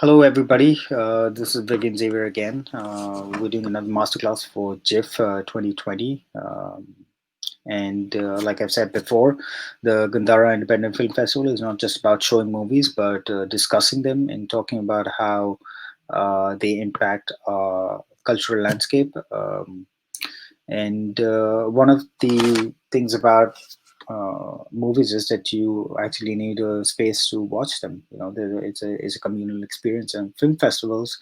Hello, everybody. This is Vivian Xavier again. We're doing another masterclass for GIFF 2020. And like I've said before, the Gandhara Independent Film Festival is not just about showing movies, but discussing them and talking about how they impact our cultural landscape. And one of the things about movies is that you actually need a space to watch them. It's a communal experience, and film festivals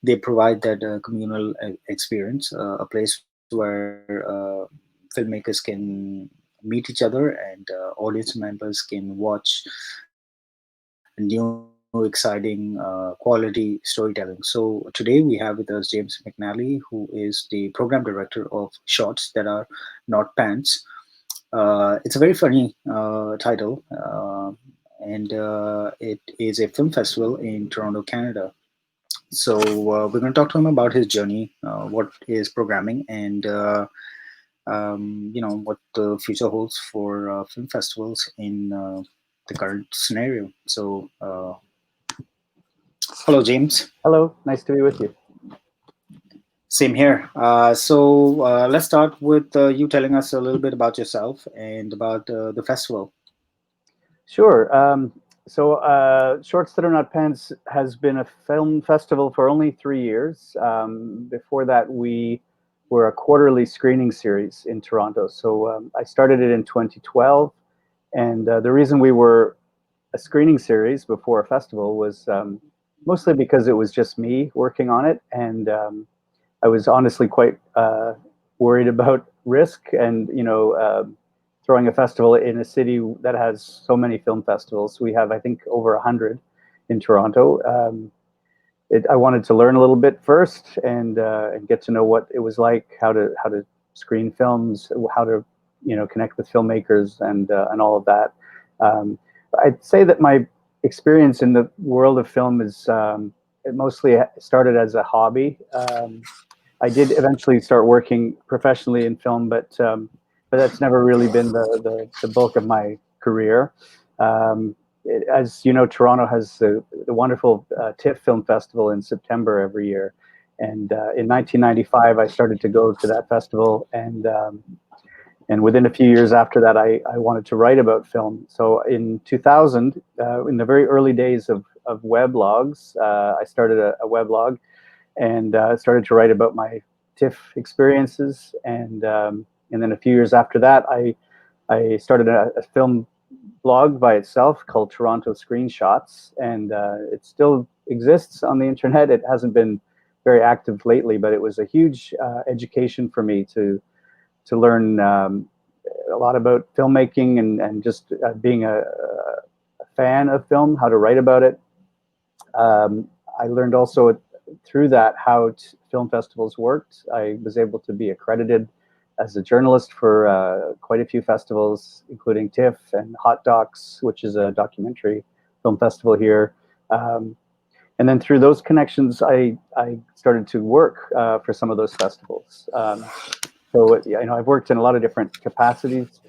they provide that communal experience, a place where filmmakers can meet each other and audience members can watch new, exciting, quality storytelling. So today we have with us James McNally, who is the program director of Shorts That Are Not Pants. It's a very funny title, and it is a film festival in Toronto, Canada. So we're going to talk to him about his journey, what is programming, and what the future holds for film festivals in the current scenario. So, hello, James. Hello, nice to be with you. Same here. So let's start with you telling us a little bit about yourself and about the festival. Sure. Shorts That Are Not Pants has been a film festival for only 3 years. Before that, we were a quarterly screening series in Toronto. So I started it in 2012. And the reason we were a screening series before a festival was mostly because it was just me working on it. And I was honestly quite worried about risk and, throwing a festival in a city that has so many film festivals. We have, I think, over 100 in Toronto. I wanted to learn a little bit first and get to know what it was like, how to screen films, how to connect with filmmakers and all of that. I'd say that my experience in the world of film is it mostly started as a hobby. I did eventually start working professionally in film, but that's never really been the bulk of my career. As you know, Toronto has the wonderful TIFF Film Festival in September every year. And in 1995, I started to go to that festival. And within a few years after that, I wanted to write about film. So in 2000, in the very early days of weblogs, I started a weblog and started to write about my TIFF experiences. And then a few years after that, I started a film blog by itself called Toronto Screenshots, and it still exists on the internet. It hasn't been very active lately, but it was a huge education for me to learn a lot about filmmaking and just being a fan of film, how to write about it. I learned also through that how film festivals worked. I was able to be accredited as a journalist for quite a few festivals, including TIFF and Hot Docs, which is a documentary film festival here. And then through those connections, I started to work for some of those festivals. So I've worked in a lot of different capacities.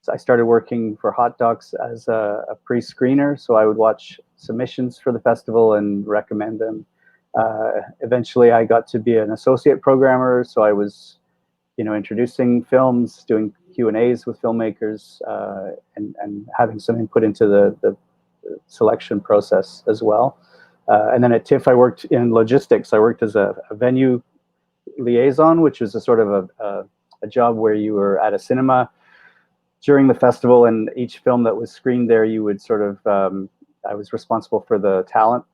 So I started working for Hot Docs as a pre-screener, so I would watch submissions for the festival and recommend them. Eventually, I got to be an associate programmer, so I was introducing films, doing Q&As with filmmakers, and having some input into the selection process as well. And then at TIFF, I worked in logistics. I worked as a venue liaison, which is a sort of a job where you were at a cinema during the festival, and each film that was screened there, you would sort of, I was responsible for the talent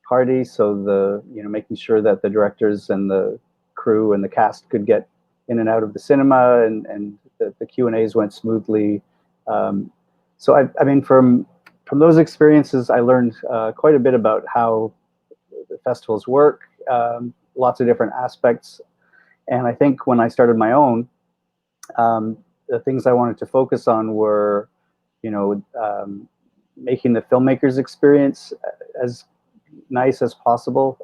party, so making sure that the directors and the crew and the cast could get in and out of the cinema, and the Q&As went smoothly. So I mean, from those experiences, I learned quite a bit about how the festivals work, lots of different aspects. And I think when I started my own, the things I wanted to focus on were, making the filmmakers' experience as nice as possible,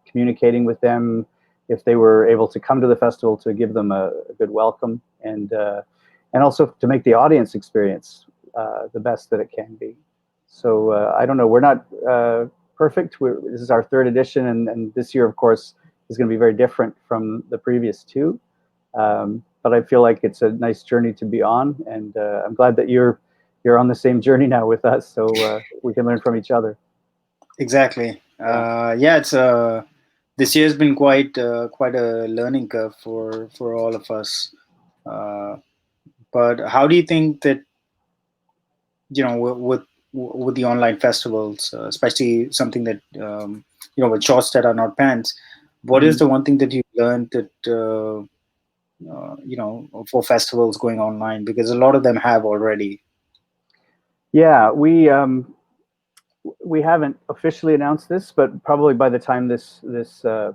communicating with them if they were able to come to the festival, to give them a good welcome, and also to make the audience experience the best that it can be. So I don't know, we're not perfect. This is our third edition, and this year, of course, is going to be very different from the previous two. But I feel like it's a nice journey to be on, and I'm glad that you're on the same journey now with us, so we can learn from each other. Exactly. Yeah. Yeah, it's this year's been quite a learning curve for all of us. Uh, but how do you think that, with the online festivals, especially something that, with shorts that are not pants, what is Mhm. the one thing that you learned that for festivals going online, because a lot of them have already. Yeah, we haven't officially announced this, but probably by the time this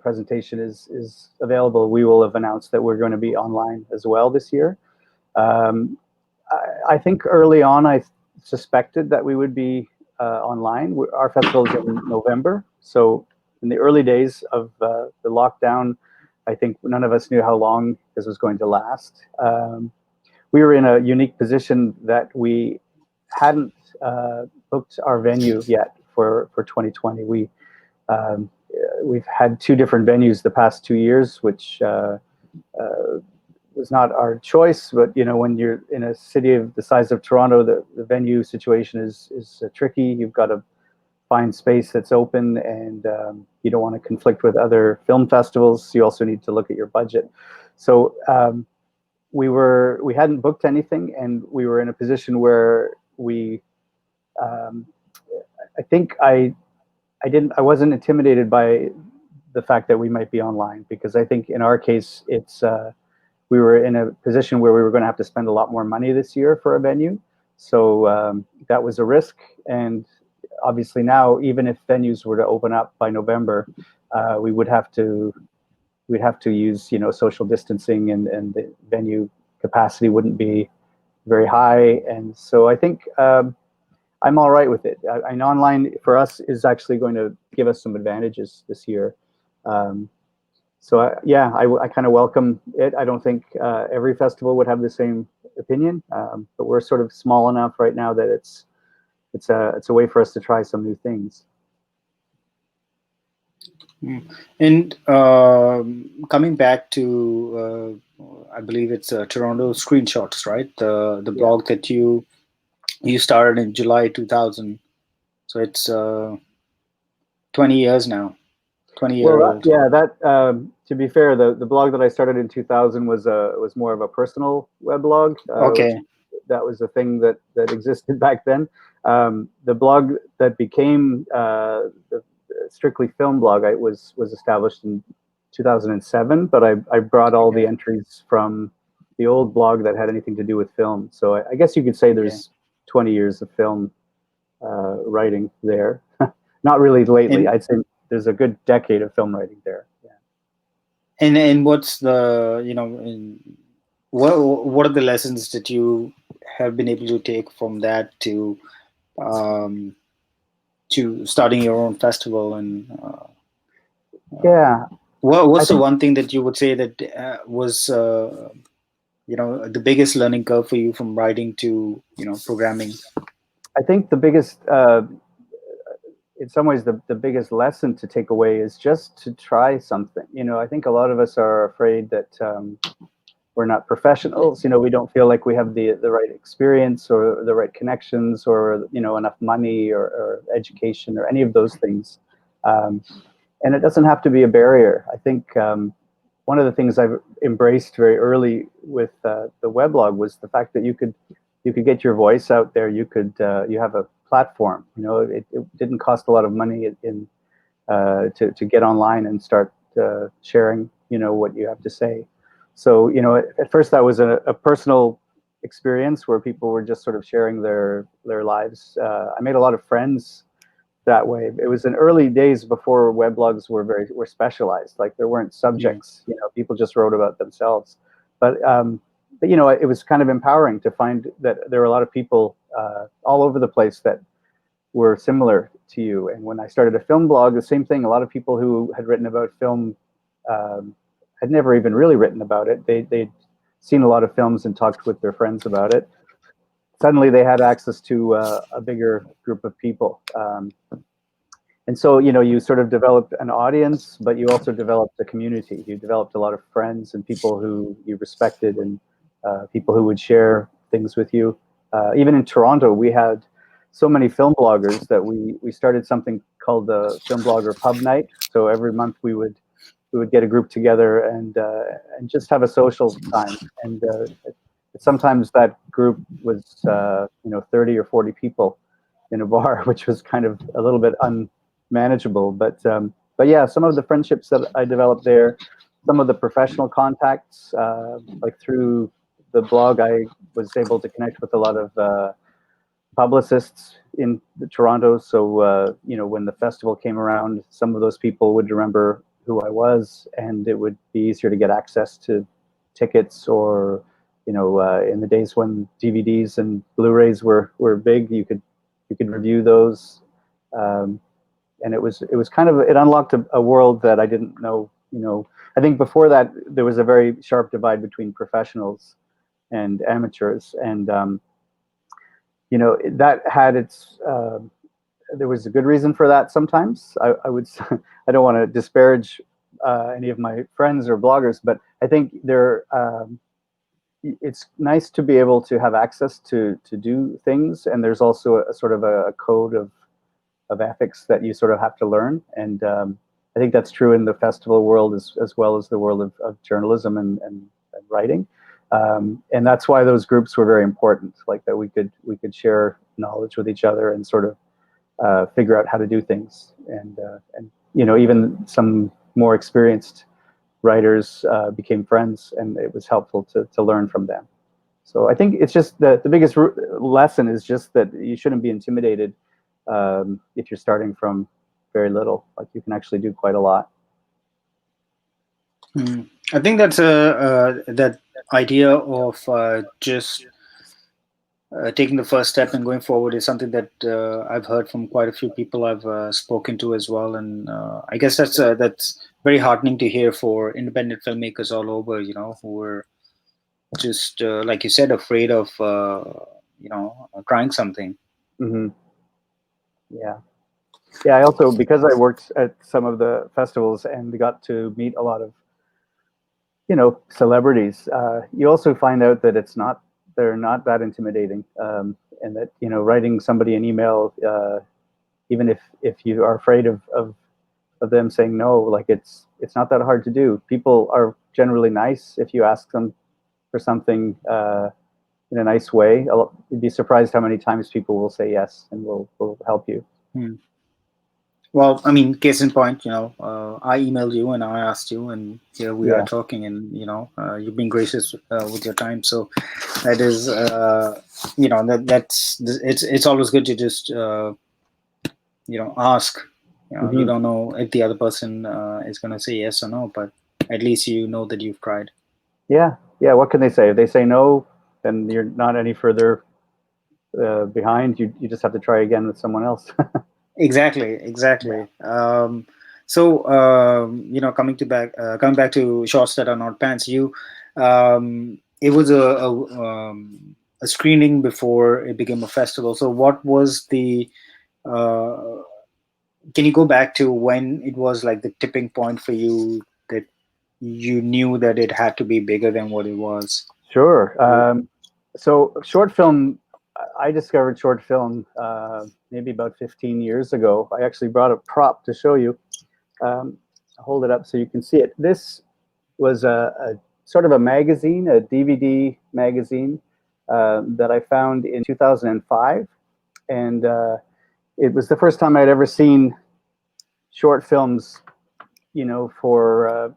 presentation is available, we will have announced that we're going to be online as well this year. Um, I think early on, I suspected that we would be online. Our festival is in November, so in the early days of the lockdown, I think none of us knew how long this was going to last. We were in a unique position that we hadn't booked our venue yet for 2020. Um, we've had two different venues the past 2 years, which was not our choice. But when you're in a city of the size of Toronto, the venue situation is tricky. You've got to find space that's open, and you don't want to conflict with other film festivals. You also need to look at your budget. So we hadn't booked anything, and we were in a position where we um, I think I wasn't intimidated by the fact that we might be online, because I think in our case it's we were in a position where we were going to have to spend a lot more money this year for a venue, so that was a risk. And obviously now, even if venues were to open up by November, we would have to we'd have to use social distancing, and the venue capacity wouldn't be very high. And so I think I'm all right with it. And online for us is actually going to give us some advantages this year. Um, so I kind of welcome it. I don't think every festival would have the same opinion, but we're sort of small enough right now that it's a way for us to try some new things. Mm. And coming back to, I believe it's Toronto Screenshots, right? The Yeah. blog that you started in July 2000. So it's 20 years now, 20-year Well, old. to be fair, the blog that I started in 2000 was more of a personal weblog. Okay. That was a thing that existed back then. The blog that became the strictly film blog was established in 2007, but I brought all the Okay. entries from the old blog that had anything to do with film. So I guess you could say Okay. there's 20 years of film writing there. Not really lately. And I'd say there's a good decade of film writing there. Yeah. and what's the, what are the lessons that you have been able to take from that um, to starting your own festival, and Yeah, I what's the think one thing that you would say that was the biggest learning curve for you from writing to programming? I think in some ways, the biggest lesson to take away is just to try something. I think a lot of us are afraid that we're not professionals. We don't feel like we have the right experience or the right connections or enough money or education or any of those things. Um, and it doesn't have to be a barrier. I think one of the things I've embraced very early with the weblog was the fact that you could get your voice out there. You have a platform. It didn't cost a lot of money to get online and start sharing what you have to say. So at first that was a personal experience where people were just sort of sharing their lives. I made a lot of friends that way. It was in early days before weblogs were specialized. Like there weren't Yeah. subjects. People just wrote about themselves. But it was kind of empowering to find that there were a lot of people all over the place that were similar to you. And when I started a film blog, the same thing. A lot of people who had written about film um, had never even really written about it. They'd seen a lot of films and talked with their friends about it. Suddenly they had access to a bigger group of people. And And so, you know, you sort of developed an audience, but you also developed a community. You developed a lot of friends and people who you respected, and people who would share things with you. Even in Toronto, we had so many film bloggers that we started something called the Film Blogger Pub Night. So every month we would get a group together and just have a social time. And sometimes that group was 30 or 40 people in a bar, which was kind of a little bit unmanageable. But yeah, some of the friendships that I developed there, some of the professional contacts, like through the blog, I was able to connect with a lot of publicists in Toronto. So when the festival came around, some of those people would remember who I was, and it would be easier to get access to tickets, or in the days when DVDs and Blu-rays were big, you could review those. And it was kind of, it unlocked a world that I didn't know. I think before that there was a very sharp divide between professionals and amateurs, and that had its there was a good reason for that. Sometimes I would I don't want to disparage any of my friends or bloggers, but I think it's nice to be able to have access to do things, and there's also a sort of a code of ethics that you sort of have to learn. And I think that's true in the festival world as well as the world of journalism and writing. And that's why those groups were very important, like that we could share knowledge with each other and sort of figure out how to do things. And even some more experienced writers became friends, and it was helpful to learn from them. So I think it's just the biggest lesson is just that you shouldn't be intimidated if you're starting from very little. Like, you can actually do quite a lot. I think that's that idea of just taking the first step and going forward is something that I've heard from quite a few people I've spoken to as well, and I guess that's very heartening to hear for independent filmmakers all over, who are just like you said, afraid of trying something. Mm-hmm. Yeah. I also, because I worked at some of the festivals and got to meet a lot of celebrities, you also find out that they're not that intimidating, and that writing somebody an email, even if you are afraid of them saying no, like it's not that hard to do. People are generally nice if you ask them for something in a nice way. You'd be surprised how many times people will say yes and will help you. Well, I mean, case in point, I emailed you and I asked you, and here we are talking, and you've been gracious with your time. So that is, that's it's always good to just ask. Mm-hmm. You don't know if the other person is going to say yes or no, but at least you know that you've tried. Yeah. What can they say? If they say no, then you're not any further behind. You just have to try again with someone else. Exactly. Yeah. So coming back to shorts that are not pants. It was a screening before it became a festival. So what was the? Can you go back to when it was like the tipping point for you that you knew that it had to be bigger than what it was? Sure. So short film, I discovered short film maybe about 15 years ago. I actually brought a prop to show you. I'll hold it up so you can see it. This was a sort of a magazine, a DVD magazine that I found in 2005. And it was the first time I'd ever seen short films, for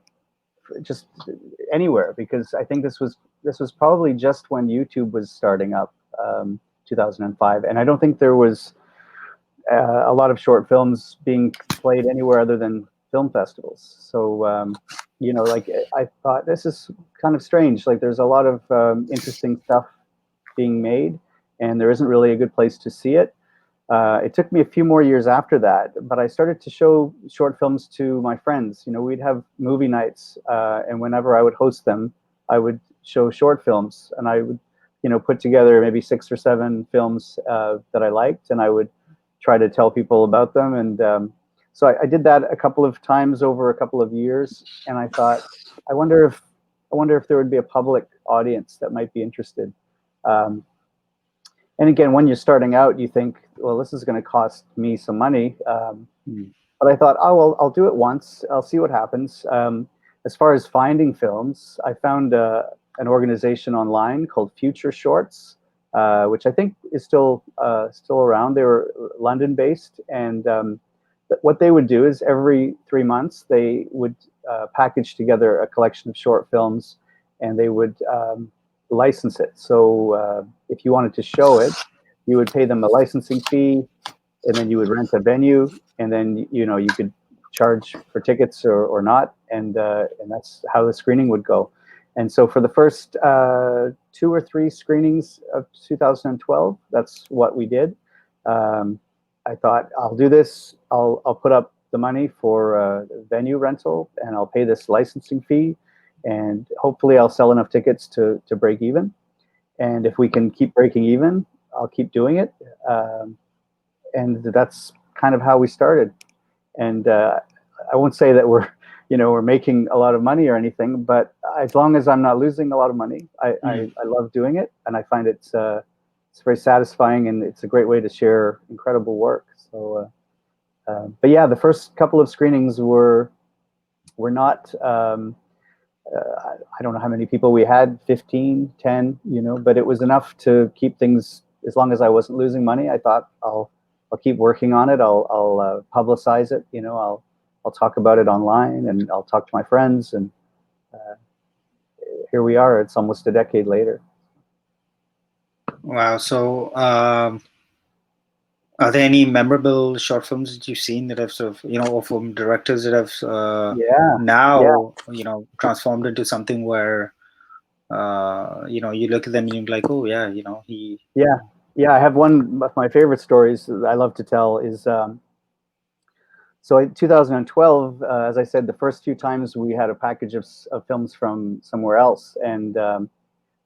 just anywhere, because I think this was probably just when YouTube was starting up, 2005, and I don't think there was a lot of short films being played anywhere other than film festivals. So like, I thought, this is kind of strange. Like, there's a lot of interesting stuff being made, and there isn't really a good place to see it. It took me a few more years after that, but I started to show short films to my friends. We'd have movie nights, and whenever I would host them, I would show short films, and I would, put together maybe 6 or 7 films that I liked, and I would try to tell people about them. And So I did that a couple of times over a couple of years, and I thought, I wonder if there would be a public audience that might be interested. Um, and again, when you're starting out, you think, well, this is going to cost me some money. But I thought, oh, well, I'll do it once. I'll see what happens. As far as finding films, I found an organization online called Future Shorts, which I think is still around. They were London-based, and what they would do is every 3 months they would package together a collection of short films, and they would license it. So if you wanted to show it, you would pay them a licensing fee, and then you would rent a venue, and then you could charge for tickets or not, and that's how the screening would go. And so for the first 2 or 3 screenings of 2012, that's what we did. I thought, I'll do this. I'll put up the money for venue rental, and I'll pay this licensing fee, and hopefully I'll sell enough tickets to break even. And if we can keep breaking even, I'll keep doing it. And that's kind of how we started. And I won't say that we're making a lot of money or anything, but as long as I'm not losing a lot of money, I love doing it, and I find it's very satisfying, and it's a great way to share incredible work. So, but yeah, the first couple of screenings were not. I don't know how many people we had, 15, 10, but it was enough to keep things. As long as I wasn't losing money, I thought I'll keep working on it. I'll publicize it. I'll talk about it online, and I'll talk to my friends, and here we are. It's almost a decade later. Wow. So, are there any memorable short films that you've seen that have sort of, or from directors that have now, transformed into something where, you look at them and you're like, oh yeah, he. Yeah. I have one of my favorite stories that I love to tell is. So in 2012, as I said, the first few times we had a package of films from somewhere else. And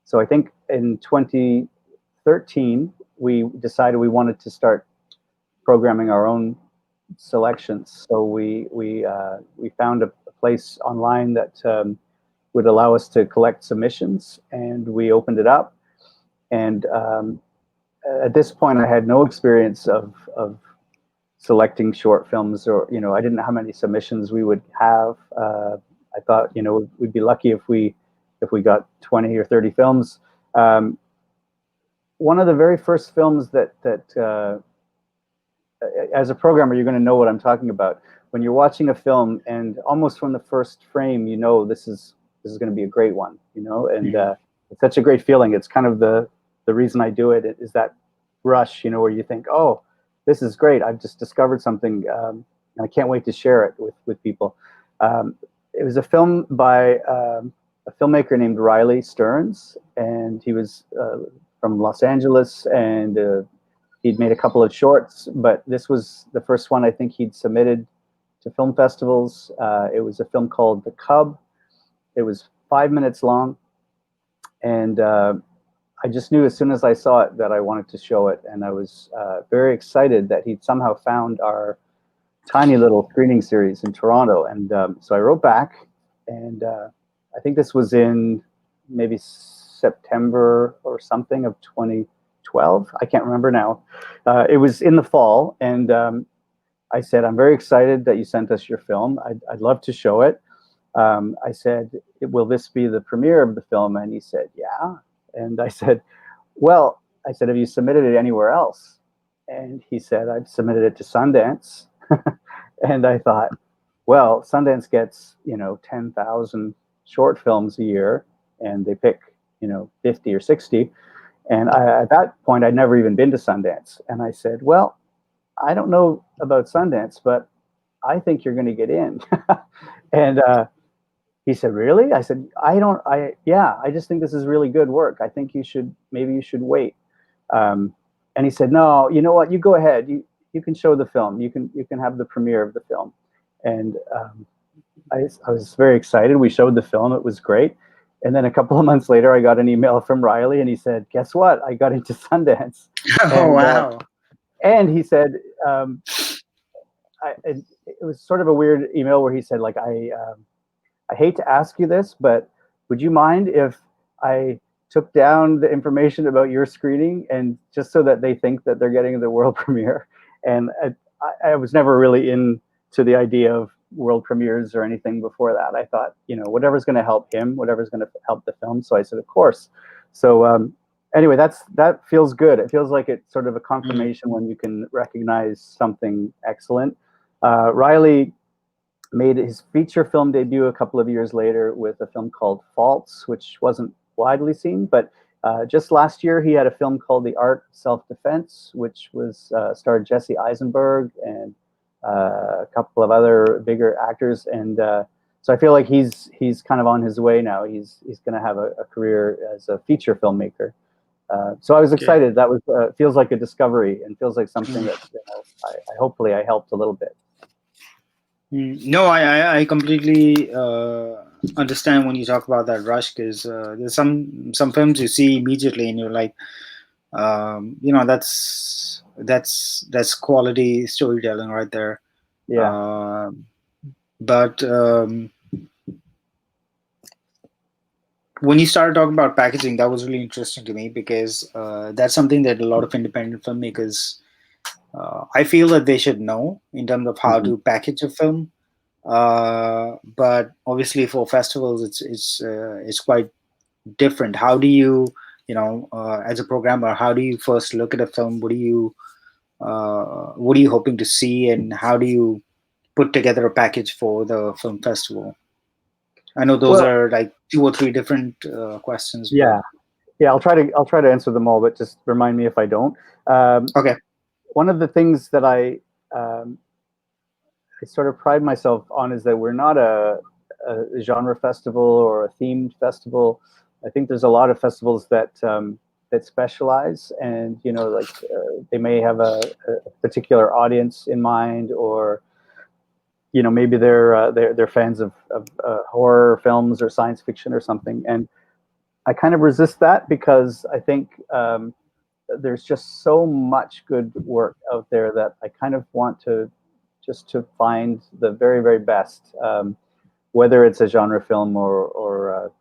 so I think in 2013, we decided we wanted to start programming our own selections. So we found a place online that would allow us to collect submissions, and we opened it up. And at this point, I had no experience of selecting short films, or I didn't know how many submissions we would have. I thought we'd be lucky if we got 20 or 30 films. One of the very first films that as a programmer, you're going to know what I'm talking about. When you're watching a film, and almost from the first frame, this is going to be a great one. And it's such a great feeling. It's kind of the reason I do it. It is that rush, where you think, oh, this is great. I've just discovered something, and I can't wait to share it with people. It was a film by a filmmaker named Riley Stearns, and he was from Los Angeles, and he'd made a couple of shorts, but this was the first one I think he'd submitted to film festivals. It was a film called The Cub. It was 5 minutes long, and I just knew as soon as I saw it that I wanted to show it, and I was very excited that he'd somehow found our tiny little screening series in Toronto. And so I wrote back, and I think this was in maybe September or something of 2012. I can't remember now. It was in the fall, and I said, I'm very excited that you sent us your film. I'd love to show it. I said, will this be the premiere of the film? And he said, yeah. And I said, well, have you submitted it anywhere else? And he said, I've submitted it to Sundance. And I thought, well, Sundance gets, 10,000 short films a year, and they pick, 50 or 60. And at that point, I'd never even been to Sundance. And I said, well, I don't know about Sundance, but I think you're going to get in. And he said, really? I said, I just think this is really good work. I think maybe you should wait. And he said, no, you know what? You go ahead. You can show the film. You can have the premiere of the film. And I was very excited. We showed the film. It was great. And then a couple of months later, I got an email from Riley, and he said, guess what? I got into Sundance. Oh, wow. And he said, it was sort of a weird email where he said, like, I hate to ask you this, but would you mind if I took down the information about your screening, and just so that they think that they're getting the world premiere? And I was never really into the idea of world premieres or anything before that. I thought, whatever's going to help him, whatever's going to help the film. So I said, of course. So anyway, that feels good. It feels like it's sort of a Mm. confirmation when you can recognize something excellent. Riley made his feature film debut a couple of years later with a film called Faults, which wasn't widely seen, but just last year he had a film called The Art of Self-Defense, which was starred Jesse Eisenberg and a couple of other bigger actors, and so I feel like he's kind of on his way now. He's going to have a career as a feature filmmaker. So I was Okay. excited. That was feels like a discovery, and feels like something Mm. that I hopefully I helped a little bit. No, I completely understand when you talk about that rush, because there's some films you see immediately and you're like, that's quality storytelling right there. Yeah, Uh, but when you started talking about packaging, that was really interesting to me, because that's something that a lot of independent filmmakers, I feel that they should know in terms of how hmm to package a film. But obviously, for festivals, it's quite different. How do you, as a programmer, how do you first look at a film? What are you hoping to see, and how do you put together a package for the film festival? I know those well, are like two or three different questions, but yeah. Yeah, I'll try to answer them all, but just remind me if I don't. Um, okay. One of the things that um, I sort of pride myself on is that we're not a genre festival or a themed festival. I think there's a lot of festivals that specialize, and like they may have a particular audience in mind, or maybe they're fans of horror films or science fiction or something. And I kind of resist that, because I think there's just so much good work out there that I kind of want to just to find the very, very best, whether it's a genre film or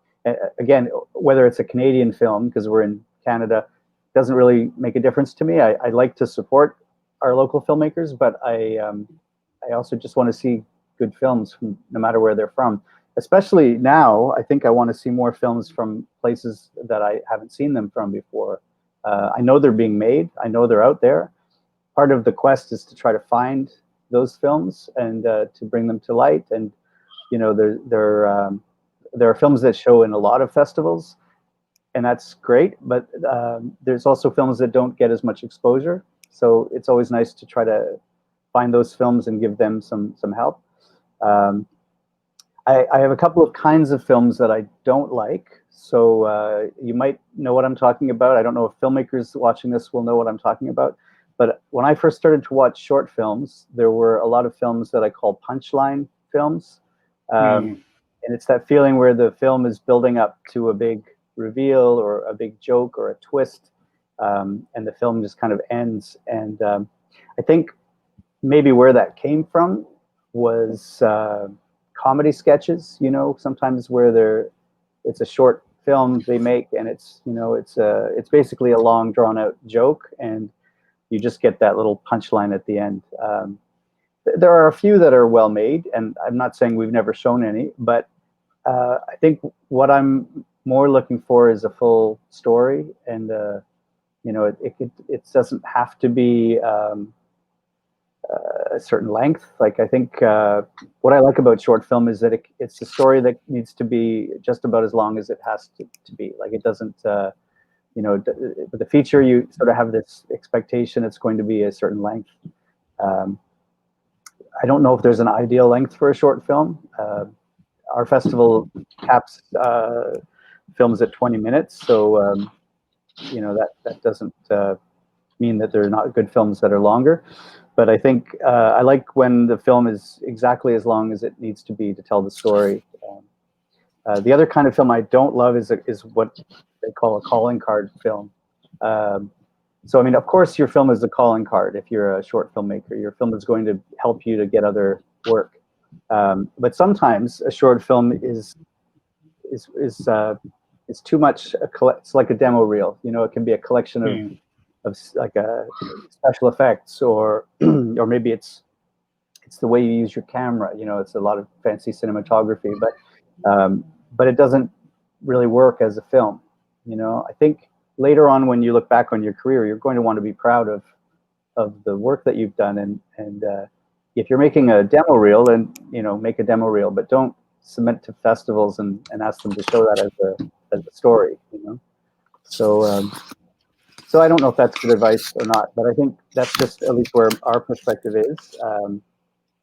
again, whether it's a Canadian film, because we're in Canada, doesn't really make a difference to me. I like to support our local filmmakers, but I also just want to see good films from no matter where they're from. Especially now, I think I want to see more films from places that I haven't seen them from before. I know they're being made. I know they're out there. Part of the quest is to try to find those films and to bring them to light. And there are films that show in a lot of festivals, and that's great. But there's also films that don't get as much exposure. So it's always nice to try to find those films and give them some help. Um, I have a couple of kinds of films that I don't like. So you might know what I'm talking about. I don't know if filmmakers watching this will know what I'm talking about. But when I first started to watch short films, there were a lot of films that I call punchline films. Um, Mm. and it's that feeling where the film is building up to a big reveal or a big joke or a twist, and the film just kind of ends. And I think maybe where that came from was comedy sketches. Sometimes where it's a short film they make, and it's basically a long drawn out joke, and you just get that little punchline at the end. There are a few that are well made, and I'm not saying we've never shown any, but I think what I'm more looking for is a full story, and it doesn't have to be a certain length. Like, I think what I like about short film is that it's a story that needs to be just about as long as it has to be. Like, it doesn't, with the feature, you sort of have this expectation it's going to be a certain length. Um, I don't know if there's an ideal length for a short film. Our festival caps films at 20 minutes, so that doesn't mean that there are not good films that are longer. But I think I like when the film is exactly as long as it needs to be to tell the story. The other kind of film I don't love is what they call a calling card film. Um, So, I mean, of course, your film is a calling card. If you're a short filmmaker, your film is going to help you to get other work. But sometimes a short film is is uh, is too much. It's like a demo reel. You know, it can be a collection Mm. of like a special effects, or or maybe it's the way you use your camera. You know, it's a lot of fancy cinematography, but it doesn't really work as a film. You know, I think later on when you look back on your career, you're going to want to be proud of the work that you've done, and if you're making a demo reel, then you know, make a demo reel, but don't submit to festivals and ask them to show that as a story. You know, so. So I don't know if that's good advice or not, but I think that's just at least where our perspective is.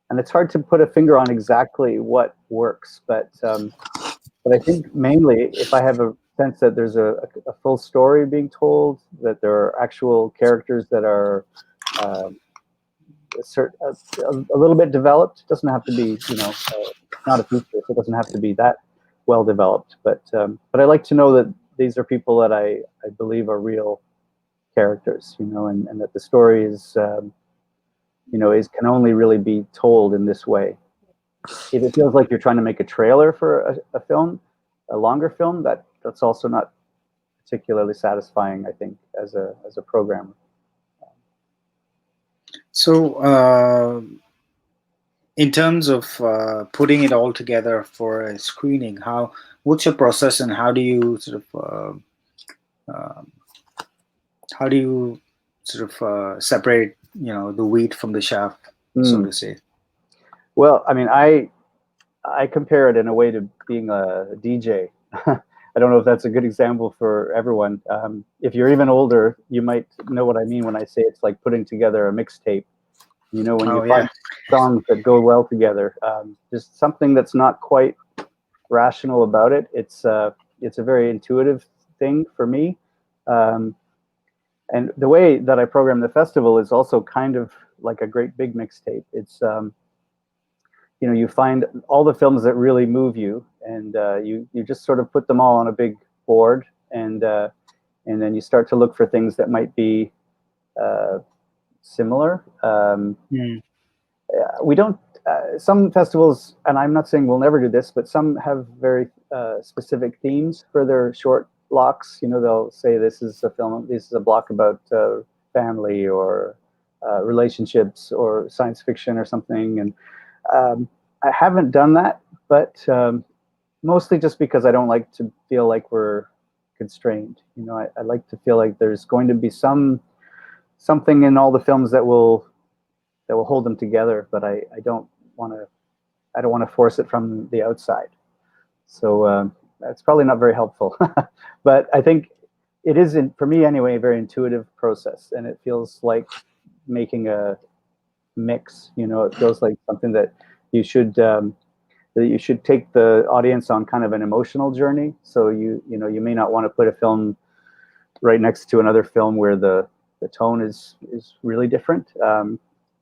And it's hard to put a finger on exactly what works, but I think mainly if I have a sense that there's a full story being told, that there are actual characters that are um, a little bit developed. It doesn't have to be, you know, not a feature, so it doesn't have to be that well developed. But I like to know that these are people that I believe are real characters, you know, and that the story is, you know, is can only really be told in this way. If it feels like you're trying to make a trailer for a film, a longer film, that's also not particularly satisfying, I think, as a programmer. So, in terms of putting it all together for a screening, what's your process, and how do you uh, how do you separate, the wheat from the chaff, so Mm. to say? Well, I mean, I compare it in a way to being a DJ. I don't know if that's a good example for everyone. If you're even older, you might know what I mean when I say it's like putting together a mixtape. You know, when you Oh find yeah. songs that go well together, just something that's not quite rational about it. It's a very intuitive thing for me, um, and the way that I program the festival is also kind of like a great big mixtape. It's you know, you find all the films that really move you, and you just sort of put them all on a big board, and then you start to look for things that might be uh, similar. Mm. We don't. Some festivals, and I'm not saying we'll never do this, but some have very specific themes for their short blocks. You know, they'll say this is a film, this is a block about family or relationships or science fiction or something. And I haven't done that, but mostly just because I don't like to feel like we're constrained. You know, I like to feel like there's going to be something in all the films that will hold them together, but I don't want to I don't want to force it from the outside. So that's probably not very helpful. But I think it is, for me anyway, a very intuitive process, and it feels like making a mix. You know, it feels like something you should um, that you should take the audience on kind of an emotional journey. So you know, you may not want to put a film right next to another film where the tone is really different.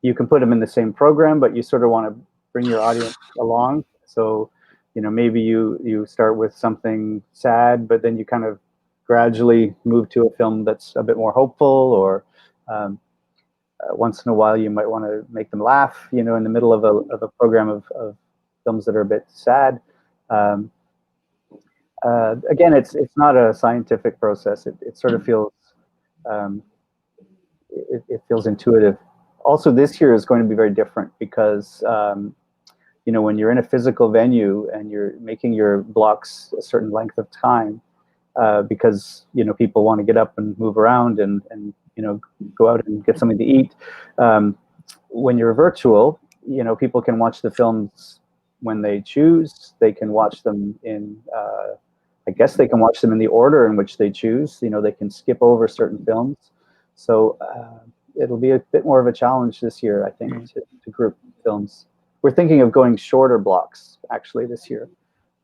You can put them in the same program, but you sort of want to bring your audience along. So, you know, maybe you start with something sad, but then you kind of gradually move to a film that's a bit more hopeful, or once in a while you might want to make them laugh. You know, in the middle of a program of films that are a bit sad. Um, Again, it's not a scientific process. It sort of feels um, it feels intuitive. Also, this year is going to be very different because you know, when you're in a physical venue and you're making your blocks a certain length of time, because you know, people want to get up and move around and you know, go out and get something to eat. Um, when you're virtual, you know, people can watch the films when they choose. They can watch them in I guess they can watch them in the order in which they choose. You know, they can skip over certain films. So it'll be a bit more of a challenge this year, I think, Mm. to group films. We're thinking of going shorter blocks actually this year.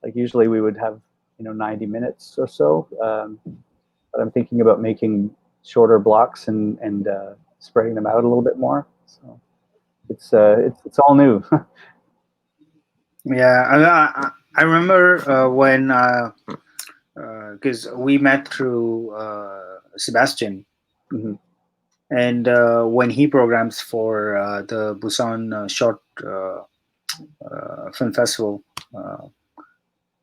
Like usually we would have, you know, 90 minutes or so, but I'm thinking about making shorter blocks and spreading them out a little bit more. So it's all new. Yeah, I remember when because we met through Sebastian. Mhm. And when he programs for the Busan Short Film Festival, uh,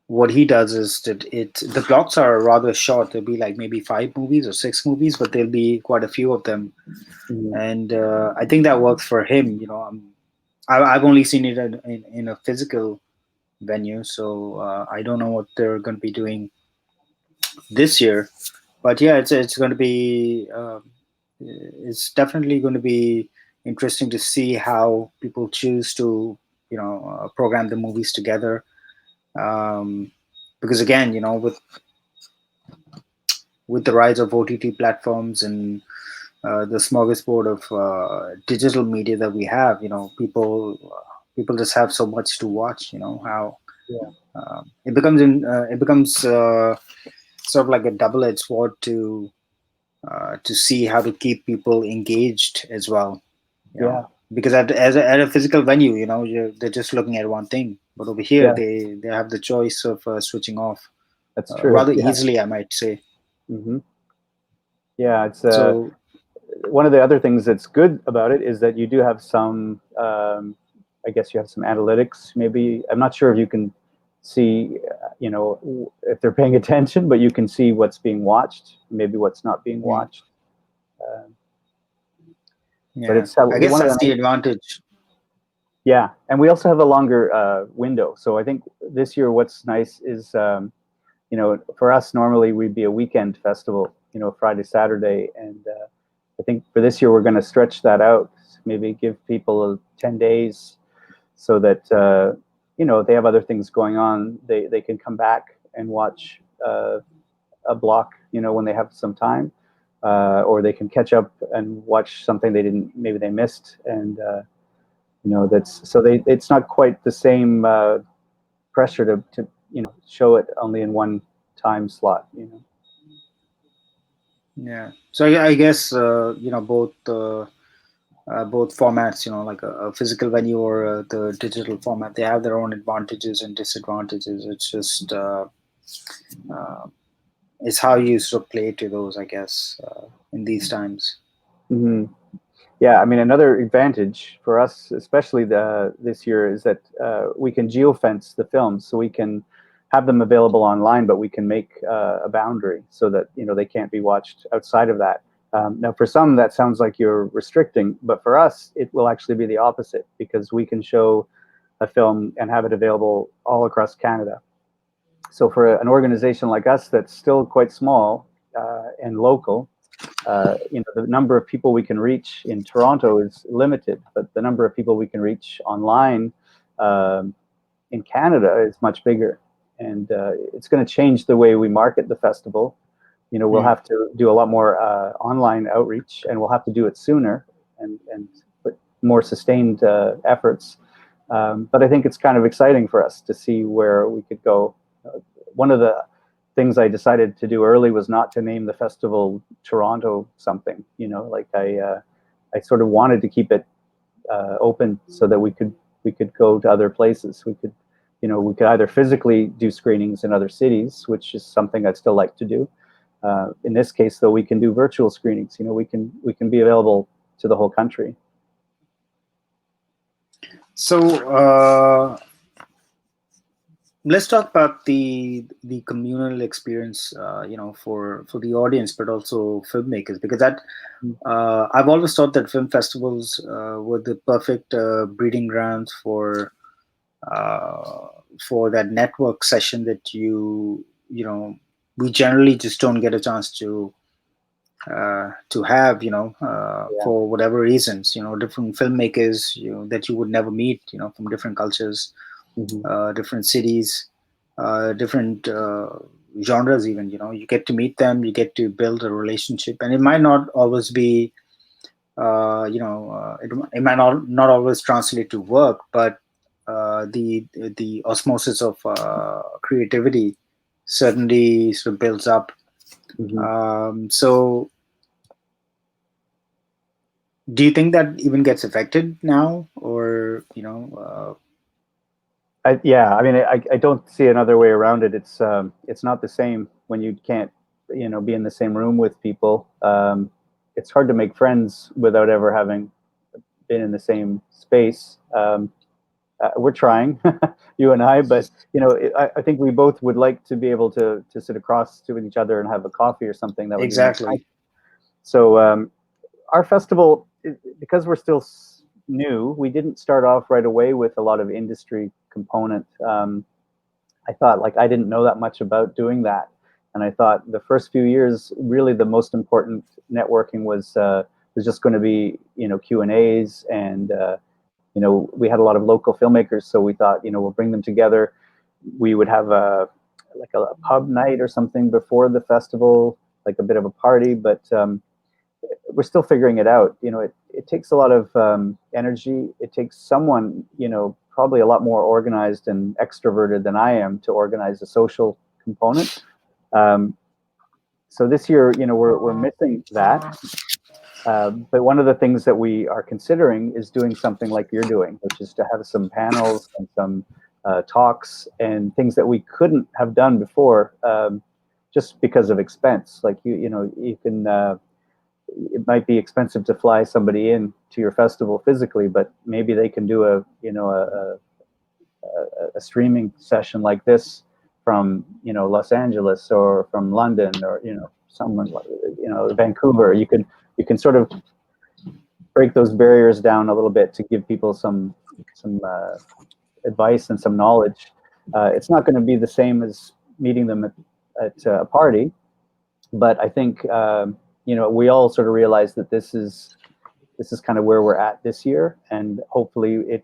what he does is that the blocks are rather short. There'll be like maybe 5 movies or 6 movies, but there'll be quite a few of them. Mhm. And I think that works for him. I've only seen it in a physical venue, so I don't know what they're going to be doing this year. But yeah, it's going to be it's definitely going to be interesting to see how people choose to program the movies together. Um, because again, with the rise of OTT platforms and the smorgasbord of digital media that we have, people just have so much to watch. How Yeah, it becomes sort of like a double-edged sword to see how to keep people engaged as well. yeah, Because at a physical venue, they're just looking at one thing, but over here yeah. they have the choice of switching off That's true. rather Yeah. easily, I might say. Hmm. Yeah, it's So one of the other things that's good about it is that you do have some, I guess you have some analytics. Maybe I'm not sure if you can see, if they're paying attention, but you can see what's being watched, maybe what's not being mm, watched. Uh, but yeah, it's I guess one of that's the the nice, advantage. yeah. And we also have a longer window. So I think this year, what's nice is, for us normally we'd be a weekend festival, Friday, Saturday, and I think for this year we're going to stretch that out, maybe give people 10 days so that if they have other things going on, they can come back and watch a block, when they have some time, or they can catch up and watch something they didn't, maybe they missed, and that's so it's not quite the same pressure to show it only in one time slot. Yeah, so I guess both formats, like a physical venue or the digital format, they have their own advantages and disadvantages. It's just uh, it's how you sort of play to those, I guess, in these times. Hmm. Yeah, I mean, another advantage for us, especially this year, is that we can geofence the films, so we can have them available online, but we can make a boundary so that they can't be watched outside of that. Now, for some, that sounds like you're restricting, but for us, it will actually be the opposite because we can show a film and have it available all across Canada. So, for an organization like us that's still quite small and local, the number of people we can reach in Toronto is limited, but the number of people we can reach online um, in Canada is much bigger. And it's going to change the way we market the festival. We'll Hmm. have to do a lot more online outreach, and we'll have to do it sooner and put more sustained efforts. But I think it's kind of exciting for us to see where we could go. One of the things I decided to do early was not to name the festival Toronto something. Like I sort of wanted to keep it open so that we could go to other places. We could either physically do screenings in other cities, which is something I'd still like to do. In this case, though, we can do virtual screenings. We can be available to the whole country. So let's talk about the communal experience, for the audience, but also filmmakers, because that I've always thought that film festivals were the perfect breeding grounds uh, for that network session that we generally just don't get a chance to have, Yeah. for whatever reasons, different filmmakers, that you would never meet, from different cultures, Hmm. different cities, different genres. Even, you get to meet them, you get to build a relationship, and it might not always be, it might not always translate to work, but the osmosis of creativity certainly sort of builds up. Hmm. So do you think that even gets affected now, or Yeah, I mean, I don't see another way around it. It's not the same when you can't be in the same room with people. it's hard to make friends without ever having been in the same space. We're trying, you and I, but I think we both would like to be able to sit across to each other and have a coffee or something. That would be much nicer. Exactly. So our festival, because we're still new, we didn't start off right away with a lot of industry component. I thought, like, I didn't know that much about doing that, and I thought the first few years, really the most important networking was just going to be Q&As, and we had a lot of local filmmakers, so we thought we'll bring them together. We would have a pub night or something before the festival, like a bit of a party, but we're still figuring it out. It takes a lot of energy. It takes someone, probably a lot more organized and extroverted than I am to organize the social component. So this year, we're missing that. But one of the things that we are considering is doing something like you're doing, which is to have some panels and some talks and things that we couldn't have done before, just because of expense. Like you can. It might be expensive to fly somebody in to your festival physically, but maybe they can do a streaming session like this from Los Angeles or from London or someone like Vancouver. You can sort of break those barriers down a little bit to give people some advice and some knowledge. It's not going to be the same as meeting them at a party, but I think we all sort of realize that this is kind of where we're at this year, and hopefully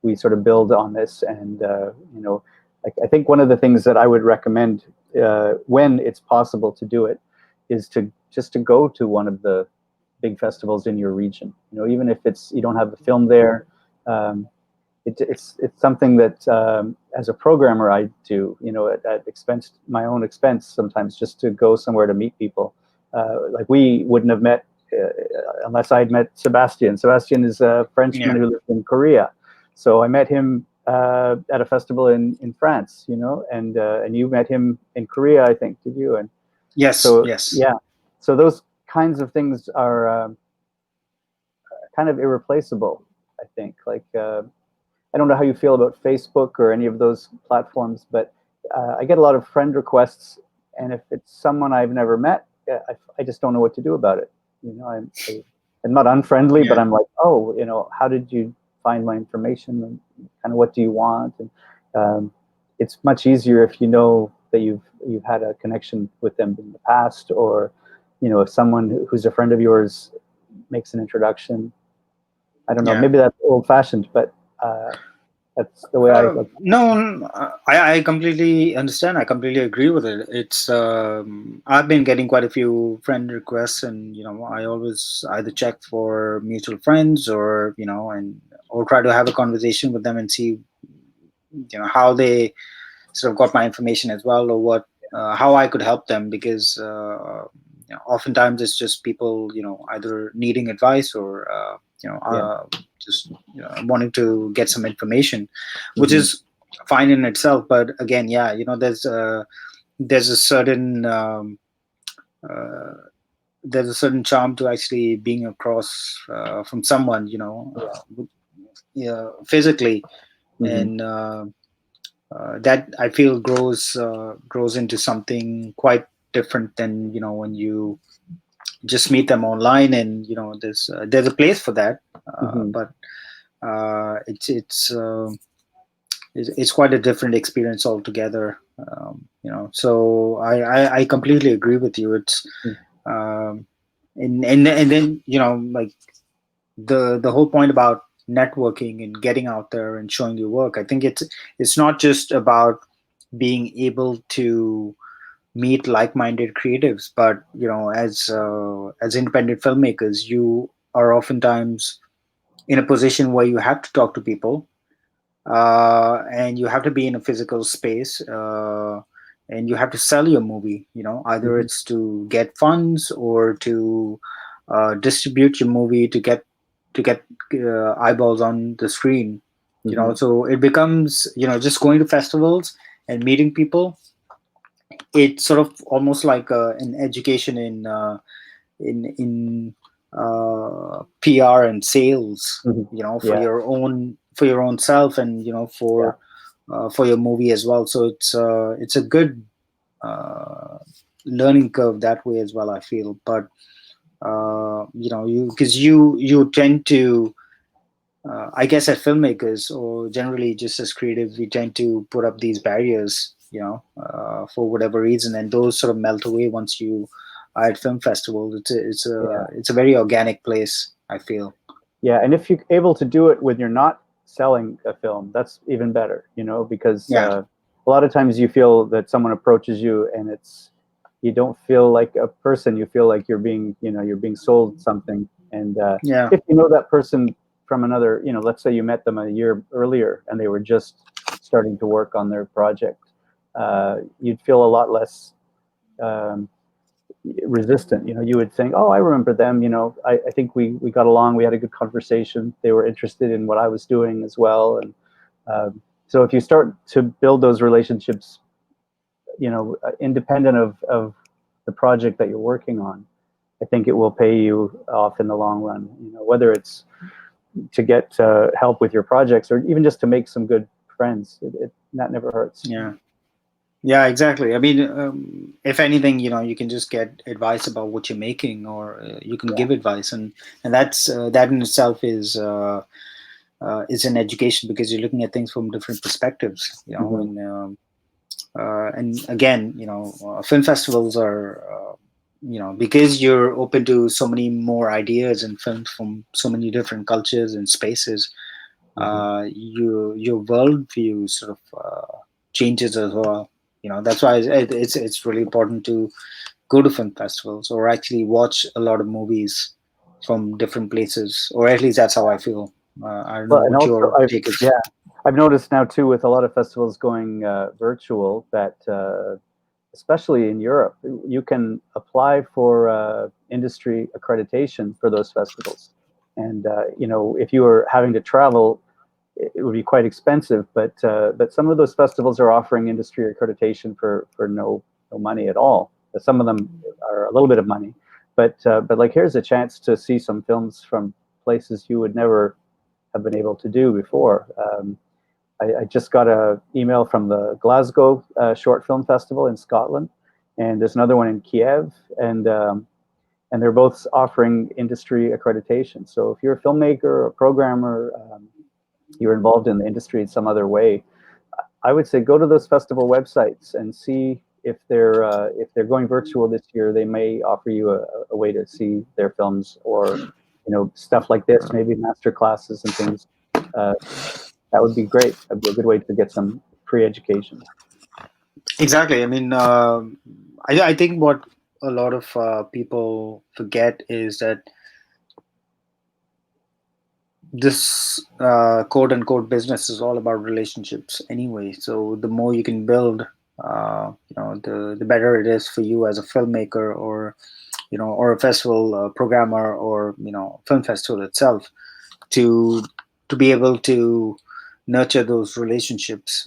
we sort of build on this. And I think one of the things that I would recommend when it's possible to do it is to go to one of the big festivals in your region. Even if you don't have the film there, it's something that as a programmer I do at my own expense sometimes, just to go somewhere to meet people. Like we wouldn't have met unless I'd met Sebastian. Sebastian is a Frenchman who lives in Korea, so I met him at a festival in France. And you met him in Korea, I think, did you? And yes, so yes, yeah. So those kinds of things are kind of irreplaceable, I think. Like I don't know how you feel about Facebook or any of those platforms, but I get a lot of friend requests, and if it's someone I've never met, I just don't know what to do about it. I'm not unfriendly, but I'm like, how did you find my information, and kind of what do you want? And it's much easier if you know that you've had a connection with them in the past, or if someone who's a friend of yours makes an introduction. I don't know, maybe that's old-fashioned, but that's the way I look. No, I completely understand. I completely agree with it. It's I've been getting quite a few friend requests, and I always either check for mutual friends or or try to have a conversation with them and see how they sort of got my information as well, or what how I could help them, because oftentimes it's just people either needing advice or just wanting to get some information, which is fine in itself. But again, there's a certain there's a certain charm to actually being across from someone physically, and that I feel grows into something quite different than when you just meet them online. And there's a place for that, but it's quite a different experience altogether. So I completely agree with you. It's and then like the whole point about networking and getting out there and showing your work. I think it's not just about being able to meet like-minded creatives, but as independent filmmakers, you are oftentimes in a position where you have to talk to people, and you have to be in a physical space, and you have to sell your movie. Either it's to get funds or to distribute your movie to get eyeballs on the screen. So it becomes just going to festivals and meeting people. It's sort of almost like an education in PR and sales, Hmm. Yeah, for your own self, and yeah, for your movie as well. So it's a good uh, learning curve that way as well, I feel. But you because you tend to I guess at filmmakers or generally just as creatives, we tend to put up these barriers, for whatever reason, and those sort of melt away once you are at film festivals. yeah. It's a very organic place, I feel. Yeah, and if you're able to do it when you're not selling a film, that's even better, because Yeah, a lot of times you feel that someone approaches you and you don't feel like a person. You feel like you're being sold something. And yeah, if you know that person from another, let's say you met them a year earlier and they were just starting to work on their project, you'd feel a lot less. Um, Resistant. You would think, oh, I remember them. I think we got along. We had a good conversation. They were interested in what I was doing as well. And so if you start to build those relationships, independent of the project that you're working on, I think it will pay you off in the long run. Whether it's to get help with your projects or even just to make some good friends, that never hurts. yeah. Yeah, exactly. I mean, if anything, you can just get advice about what you're making, or you can Yeah. give advice, and that in itself is an education, because you're looking at things from different perspectives, Hmm. and again, film festivals are, because you're open to so many more ideas and films from so many different cultures and spaces, Hmm. your worldview sort of changes as well. That's why it's really important to go to film festivals, or actually watch a lot of movies from different places, or at least that's how I feel. I don't know Well, and what also, your take is. yeah, I've noticed now too with a lot of festivals going virtual that, especially in Europe, you can apply for industry accreditation for those festivals. And if you were having to travel, it would be quite expensive. But some of those festivals are offering industry accreditation for no money at all. Some of them are a little bit of money, but like here's a chance to see some films from places you would never have been able to do before. I just got an email from the Glasgow Short Film Festival in Scotland, and there's another one in Kiev, and they're both offering industry accreditation. So if you're a filmmaker or a programmer, you're involved in the industry in some other way, I would say go to those festival websites and see if they're going virtual this year. They may offer you a way to see their films, or stuff like this, maybe master classes and things. Uh, that would be great. That'd be a good way to get some free education. Exactly. I mean, I think what a lot of people forget is that this quote unquote business is all about relationships anyway. So the more you can build, the better it is for you as a filmmaker, or a festival programmer, or film festival itself, to be able to nurture those relationships,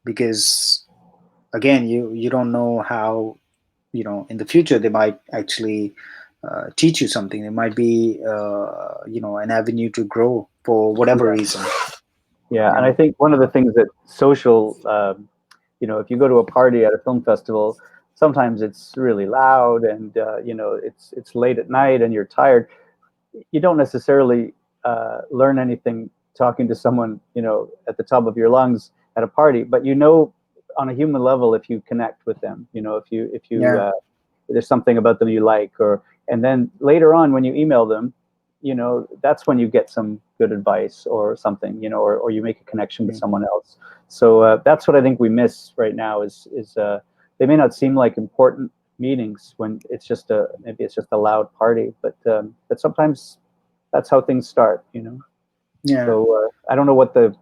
because again, you don't know how, in the future they might actually teach you something. It might be an avenue to grow for whatever Yeah, reason. yeah, you and I know think one of the things that social, if you go to a party at a film festival, sometimes it's really loud, and it's late at night, and you're tired. You don't necessarily learn anything talking to someone at the top of your lungs at a party, but on a human level, if you connect with them, if you yeah, there's something about them you like, and then later on when you email them, that's when you get some good advice or something, or you make a connection with yeah, someone else. So that's what I think we miss right now is they may not seem like important meetings when maybe it's just a loud party, but sometimes that's how things start, yeah. so I don't know what the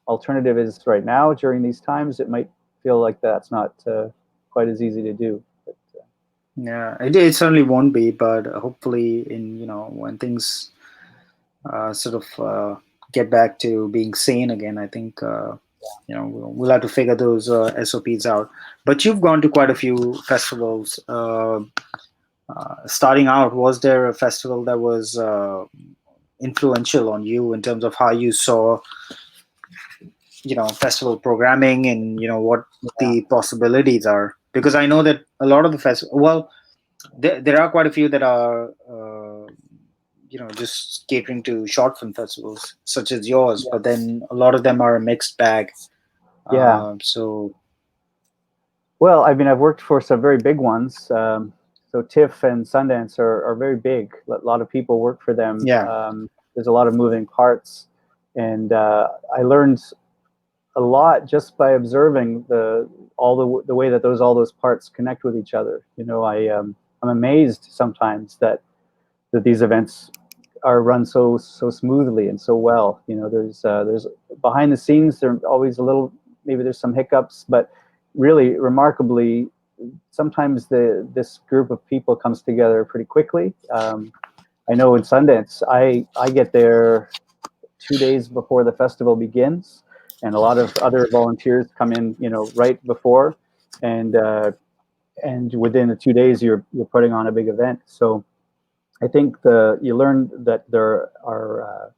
alternative is right now during these times. It might feel like that's not quite as easy to do, but Yeah, it certainly won't be, but hopefully, when things sort of get back to being sane again, I think we'll have to figure those SOPs out. But you've gone to quite a few festivals. Starting out, was there a festival that was influential on you in terms of how you saw, festival programming and what Yeah. the possibilities are? Because I know that a lot of the festival, well, there are quite a few that are just catering to short film festivals such as yours, Yeah. but then a lot of them are a mixed bag. Yeah. So Well, I mean, I've worked for some very big ones. So TIFF and Sundance are very big. A lot of people work for them. yeah. There's a lot of moving parts, and I learned a lot just by observing the way that all those parts connect with each other. I'm amazed sometimes that these events are run so smoothly and so well. There's behind the scenes, there are always a little, maybe there's some hiccups, but really remarkably, sometimes this group of people comes together pretty quickly. I know in Sundance, I get there 2 days before the festival begins, and a lot of other volunteers come in, right before, and within the 2 days, you're putting on a big event. So I think you learn that there are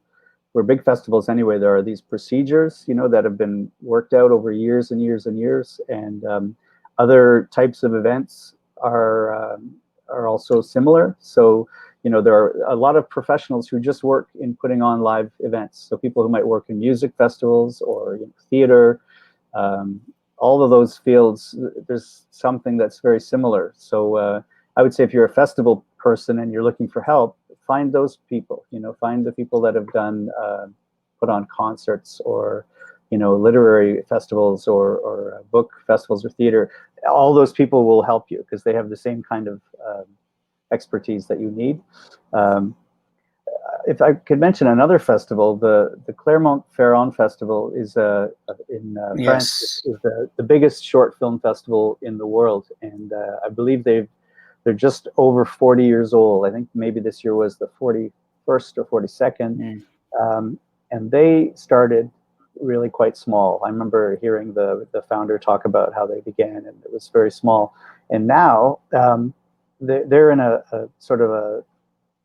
for big festivals anyway, there are these procedures, that have been worked out over years and years and years, and other types of events are also similar. So, there are a lot of professionals who just work in putting on live events. So people who might work in music festivals or theater, um, all of those fields, there's something that's very similar. So I would say if you're a festival person and you're looking for help, find those people. Find the people that have done put on concerts or literary festivals or book festivals or theater. All those people will help you because they have the same kind of expertise that you need. Um, if I could mention another festival, the Clermont-Ferrand Festival is in France. Yes. Is the biggest short film festival in the world, and I believe they're just over 40 years old. I think maybe this year was the 41st or 42nd, Mm. um, and they started really quite small. I remember hearing the founder talk about how they began, and it was very small, and now they're in a sort of a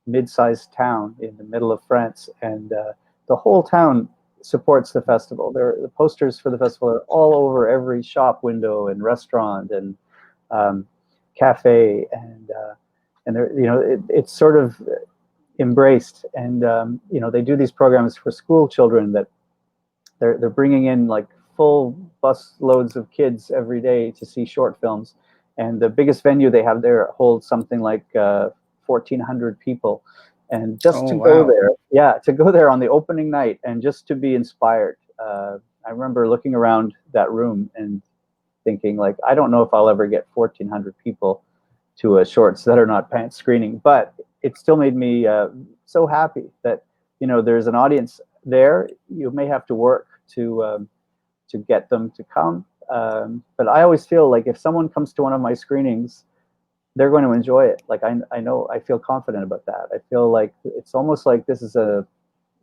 mid-sized town in the middle of France, and the whole town supports the festival. The posters for the festival are all over every shop window and restaurant and um, cafe, and it's sort of embraced. And they do these programs for school children that they're bringing in like full bus loads of kids every day to see short films. And the biggest venue they have there holds something like 1,400 people. And just Oh to go wow. there, yeah, to go there on the opening night and just to be inspired. I remember looking around that room and thinking, like, I don't know if I'll ever get 1,400 people to a shorts that are not pants screening, but it still made me so happy that there's an audience there. You may have to work to get them to come, but I always feel like if someone comes to one of my screenings, they're going to enjoy it. Like I know I feel confident about that. I feel like it's almost like this is a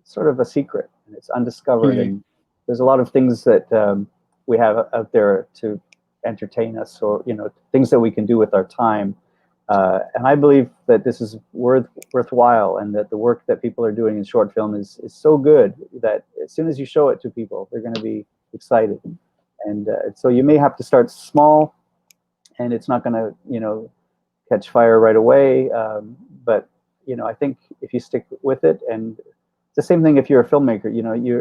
sort of a secret and it's undiscovered, Mm. and there's a lot of things that we have out there to entertain us, or things that we can do with our time, and I believe that this is worthwhile, and that the work that people are doing in short film is so good that as soon as you show it to people, they're going to be excited. And so you may have to start small, and it's not going to catch fire right away, but I think if you stick with it, and it's the same thing if you're a filmmaker,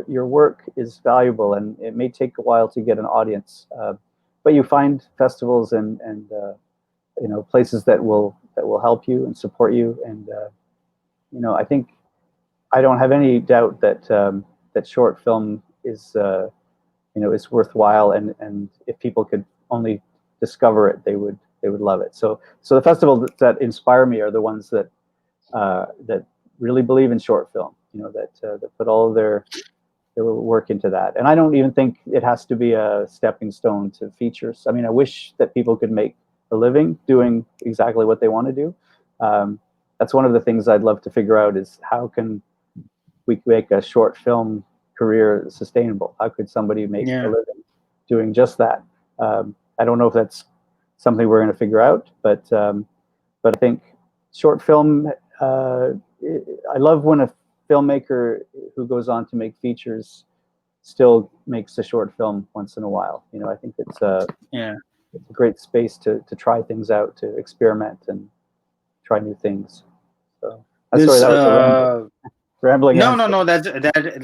your work is valuable, and it may take a while to get an audience, but you find festivals and places that will help you and support you, and I think I don't have any doubt that short film is worthwhile, and if people could only discover it, they would love it. So the festivals that inspire me are the ones that really believe in short film, that put all of their work into that. And I don't even think it has to be a stepping stone to features. I mean, I wish that people could make a living doing exactly what they want to do. That's one of the things I'd love to figure out, is how can we make a short film career sustainable? How could somebody make a Yeah. living doing just that? I don't know if that's something we're going to figure out, but I think short film. I love when a filmmaker who goes on to make features still makes a short film once in a while. I think Yeah. it's a great space to try things out, to experiment and try new things. So, sorry, This that was a rambling No, no, answer. no.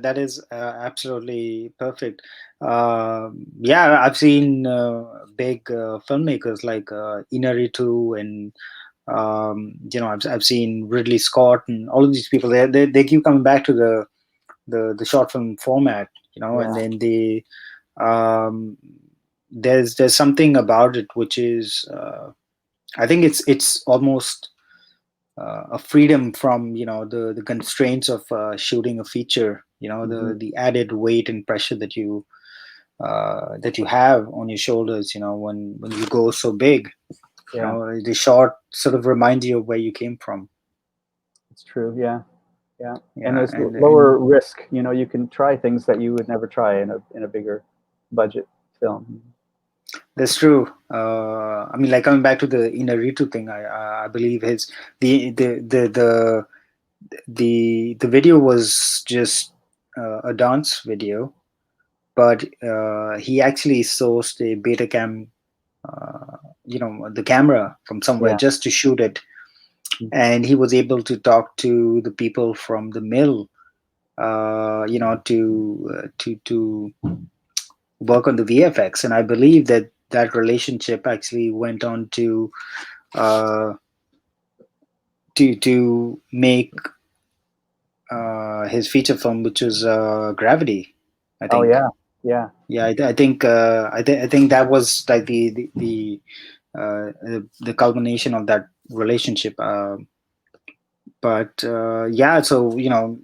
That is absolutely perfect. Yeah, I've seen big filmmakers like Inaritu, and I've seen Ridley Scott and all of these people. They keep coming back to the short film format, and Yeah, then um, there's something about it which is I think it's almost a freedom from the constraints of shooting a feature, hmm, the added weight and pressure that you have on your shoulders, when you go so big. yeah, The short sort of reminds you of where you came from. it's true. Yeah, yeah, and Yeah, there's and lower risk. You can try things that you would never try in a bigger budget film. that's true. I mean, like, coming back to the Inaritu thing, I believe his the the video was just a dance video, but he actually sourced a Betacam, the camera from somewhere Yeah, just to shoot it, and he was able to talk to the people from the mill, to work on the VFX, and I believe that relationship actually went on uh, to make his feature film, which was Gravity, I oh think. yeah, yeah, Yeah, I think I think that was like the culmination of that relationship. But yeah, so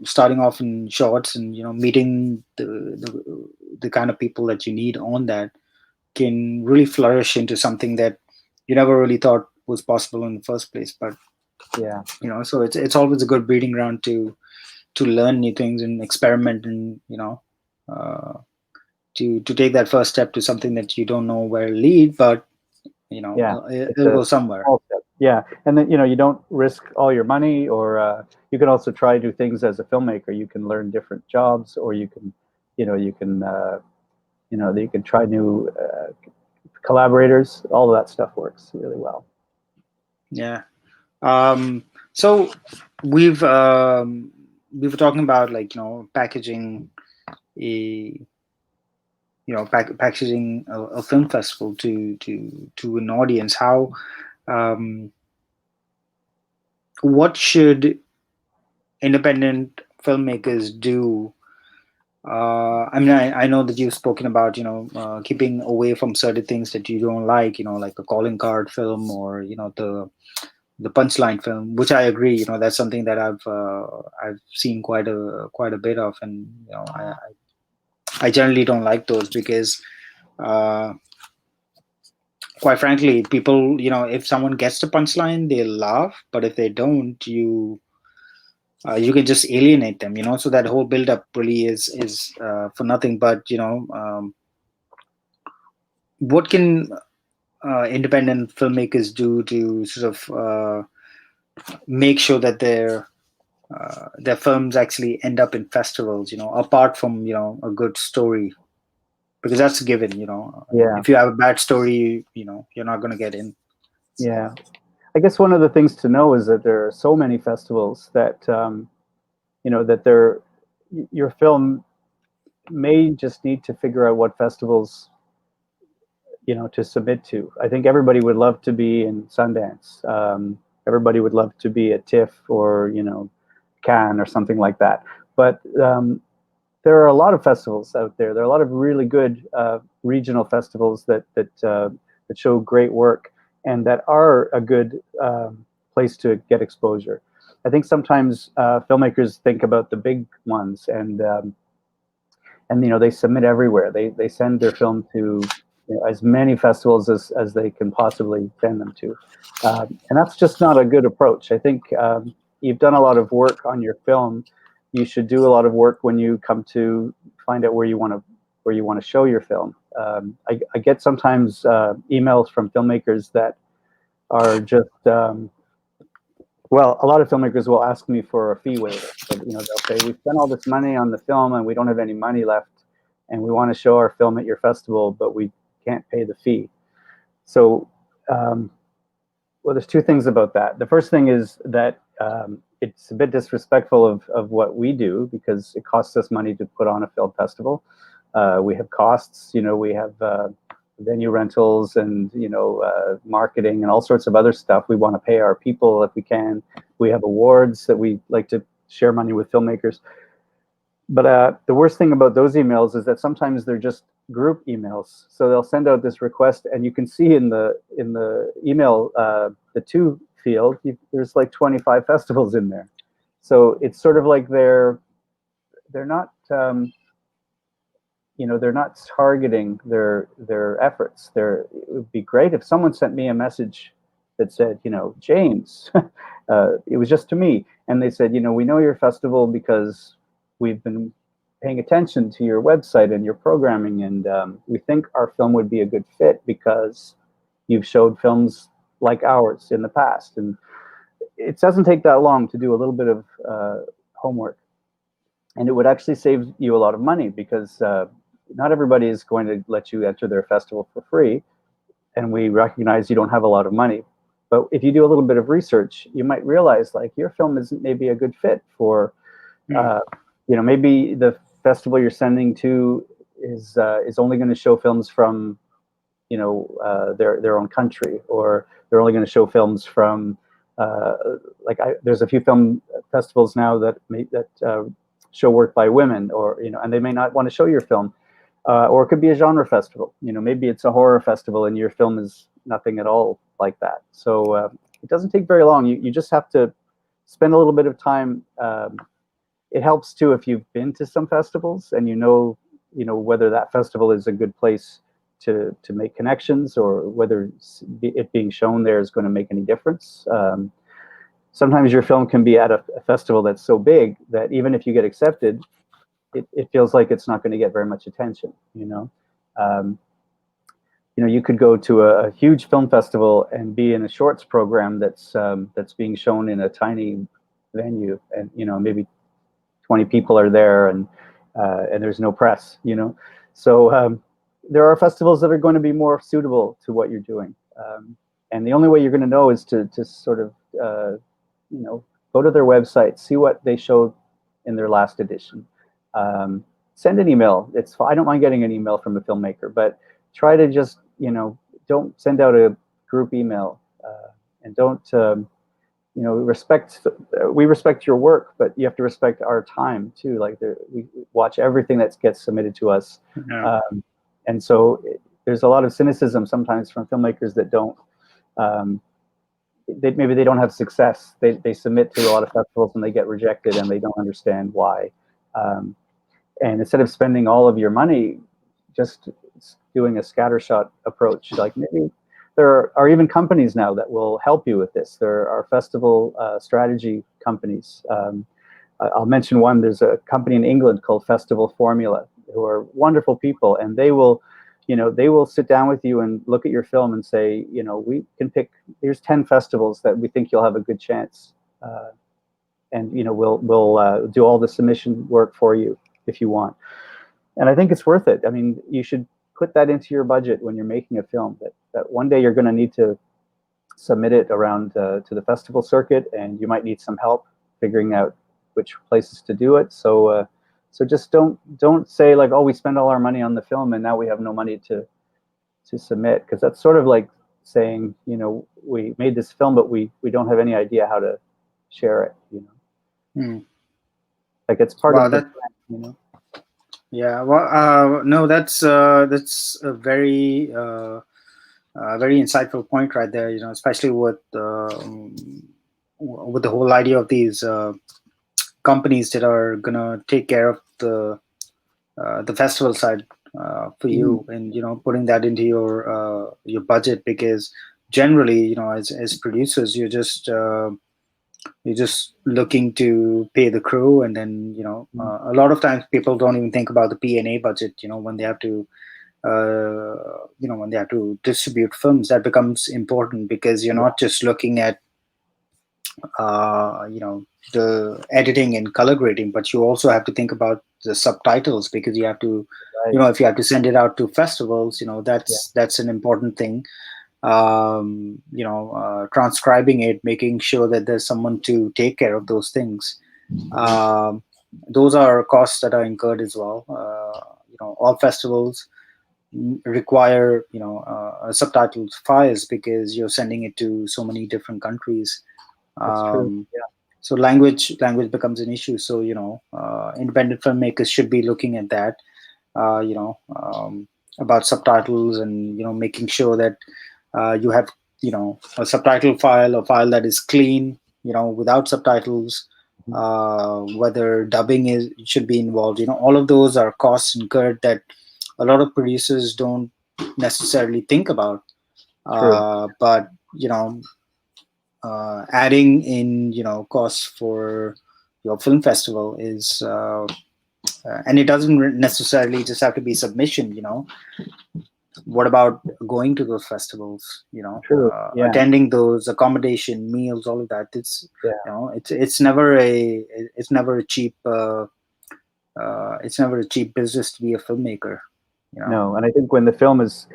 starting off in shorts, and meeting the kind of people that you need on that can really flourish into something that you never really thought was possible in the first place. But yeah, so it's always a good breeding ground to learn new things and experiment, and uh, to take that first step to something that you don't know where to lead, but yeah. It's it'll a go somewhere. small step. Yeah, and then you don't risk all your money, or you can also try new things as a filmmaker. You can learn different jobs, or you can, you can, you can try new collaborators. All of that stuff works really well. Yeah. So we've we were talking about, like, packaging a packaging a film festival to an audience. How um, what should independent filmmakers do? I mean, I know that you've spoken about keeping away from certain things that you don't like, like the calling card film, or the punchline film, which I agree. That's something that I've seen quite a bit of, and I generally don't like those because, uh, quite frankly, people, if someone gets the punchline, they laugh, but if they don't, you can just alienate them. So that whole build up really is for nothing. But what can independent filmmakers do to sort of make sure that their films actually end up in festivals, apart from a good story, because that's a given. Yeah, If you have a bad story, you're not going to get in. yeah. I guess one of the things to know is that there are so many festivals that that your film may just need to figure out what festivals to submit to. I think everybody would love to be in Sundance. Everybody would love to be at TIFF or Cannes or something like that. But there are a lot of festivals out there. There are a lot of really good regional festivals that show great work and that are a good place to get exposure. I think sometimes filmmakers think about the big ones, and they submit everywhere. They send their film to as many festivals as they can possibly send them to, and that's just not a good approach. I think you've done a lot of work on your film. You should do a lot of work when you come to find out where you want to show your film. I get sometimes emails from filmmakers that are just Well, a lot of filmmakers will ask me for a fee waiver. So, they'll say, we spent all this money on the film and we don't have any money left, and we want to show our film at your festival, but we can't pay the fee. So, well, there's two things about that. The first thing is that it's a bit disrespectful of what we do, because it costs us money to put on a film festival. We have costs, we have venue rentals and marketing and all sorts of other stuff. We want to pay our people if we can. We have awards that we like to share money with filmmakers. But the worst thing about those emails is that sometimes they're just group emails. So they'll send out this request, and you can see in the email, the to field, there's like 25 festivals in there. So it's sort of like they're not they're not targeting their efforts. It would be great if someone sent me a message that said, James, it was just to me, and they said, we know your festival because we've been paying attention to your website and your programming, and we think our film would be a good fit because you've showed films like ours in the past. And it doesn't take that long to do a little bit of homework, and it would actually save you a lot of money, because not everybody is going to let you enter their festival for free, and we recognize you don't have a lot of money. But if you do a little bit of research, you might realize, like, your film isn't maybe a good fit for maybe the festival you're sending to is only going to show films from their own country, or they're only going to show films from there's a few film festivals now that show work by women, or and they may not want to show your film, or it could be a genre festival. Maybe it's a horror festival and your film is nothing at all like that. So it doesn't take very long. You just have to spend a little bit of time. It helps too if you've been to some festivals and whether that festival is a good place to make connections, or whether it being shown there is going to make any difference. Sometimes your film can be at a festival that's so big that even if you get accepted, it feels like it's not going to get very much attention. You could go to a huge film festival and be in a shorts program that's being shown in a tiny venue, and maybe 20 people are there, and there's no press. So there are festivals that are going to be more suitable to what you're doing, and the only way you're going to know is to sort of go to their website, see what they showed in their last edition. Send an email. I don't mind getting an email from a filmmaker, but try to just don't send out a group email, and don't we respect your work, but you have to respect our time too. Like, we watch everything that gets submitted to us. Yeah. And so there's a lot of cynicism sometimes from filmmakers that don't maybe they don't have success. They submit to a lot of festivals and they get rejected, and they don't understand why. And instead of spending all of your money just doing a scattershot approach, like, maybe there are even companies now that will help you with this. There are festival strategy companies. I'll mention one. There's a company in England called Festival Formula, who are wonderful people, and they will sit down with you and look at your film and say, we can pick, here's 10 festivals that we think you'll have a good chance, and we'll do all the submission work for you if you want. And I think it's worth it. I mean, you should put that into your budget when you're making a film, that one day you're going to need to submit it around to the festival circuit, and you might need some help figuring out which places to do it. So just don't say, like, oh, we spend all our money on the film and now we have no money to submit, because that's sort of like saying, we made this film, but we don't have any idea how to share it. Like, it's part of the plan, Yeah, well, no, that's a very very insightful point right there. Especially with the whole idea of these companies that are gonna take care of the festival side for you, and putting that into your budget, because generally, as producers, you're just looking to pay the crew, and then a lot of times people don't even think about the P&A budget. When they have to when they have to distribute films, that becomes important, because you're not just looking at the editing and color grading, but you also have to think about the subtitles, because you have to, Right. if you have to send it out to festivals, Yeah. that's an important thing. Transcribing it, making sure that there's someone to take care of those things. Mhm. um, those are costs that are incurred as well. All festivals require subtitled files, because you're sending it to so many different countries. That's true. um, Yeah. so language becomes an issue. So independent filmmakers should be looking at that, about subtitles, and making sure that you have a subtitle file, a file that is clean, without subtitles. Mhm. Whether dubbing is should be involved, all of those are costs incurred that a lot of producers don't necessarily think about. True. But adding in costs for your film festival is and it doesn't necessarily just have to be submission. What about going to those festivals, True. Yeah. attending those, accommodation, meals, all of that. Yeah. It's never a cheap it's never a cheap business to be a filmmaker, you know No, and I think when the film is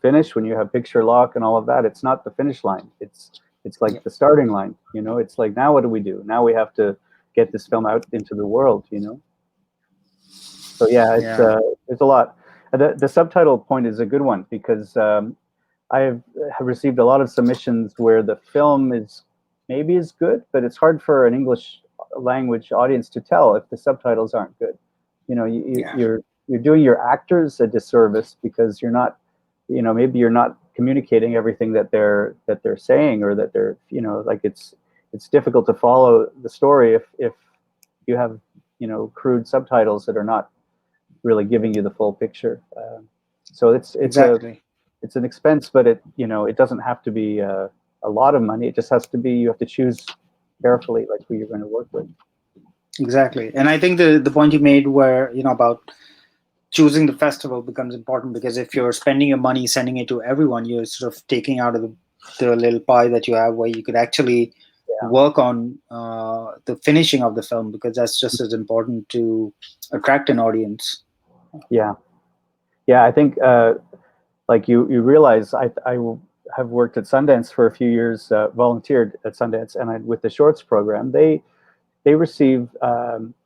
finished, when you have picture lock and all of that, it's not the finish line. It's yeah, like the starting line. You know, it's like now what do we do? Now we have to get this film out into the world. You know, so yeah, it's yeah, there's a lot. The subtitle point is a good one because have received a lot of submissions where the film is maybe is good, but it's hard for an English language audience to tell if the subtitles aren't good. You know, yeah, you're doing your actors a disservice because you're not, you know, maybe you're not communicating everything that they're saying, or that they're, you know, like it's difficult to follow the story if you have, you know, crude subtitles that are not really giving you the full picture. So exactly. it's an expense, but it, you know, it doesn't have to be a lot of money. It just has to be, you have to choose carefully like who you're going to work with. Exactly. And I think the point you made, where about choosing the festival, becomes important, because if you're spending your money sending it to everyone, you're sort of taking out of the little pie that you have, where you could actually Yeah. work on the finishing of the film, because that's just as important to attract an audience. Yeah. Yeah. I think like you realize have worked at Sundance for a few years, volunteered at Sundance, and with the shorts program, they receive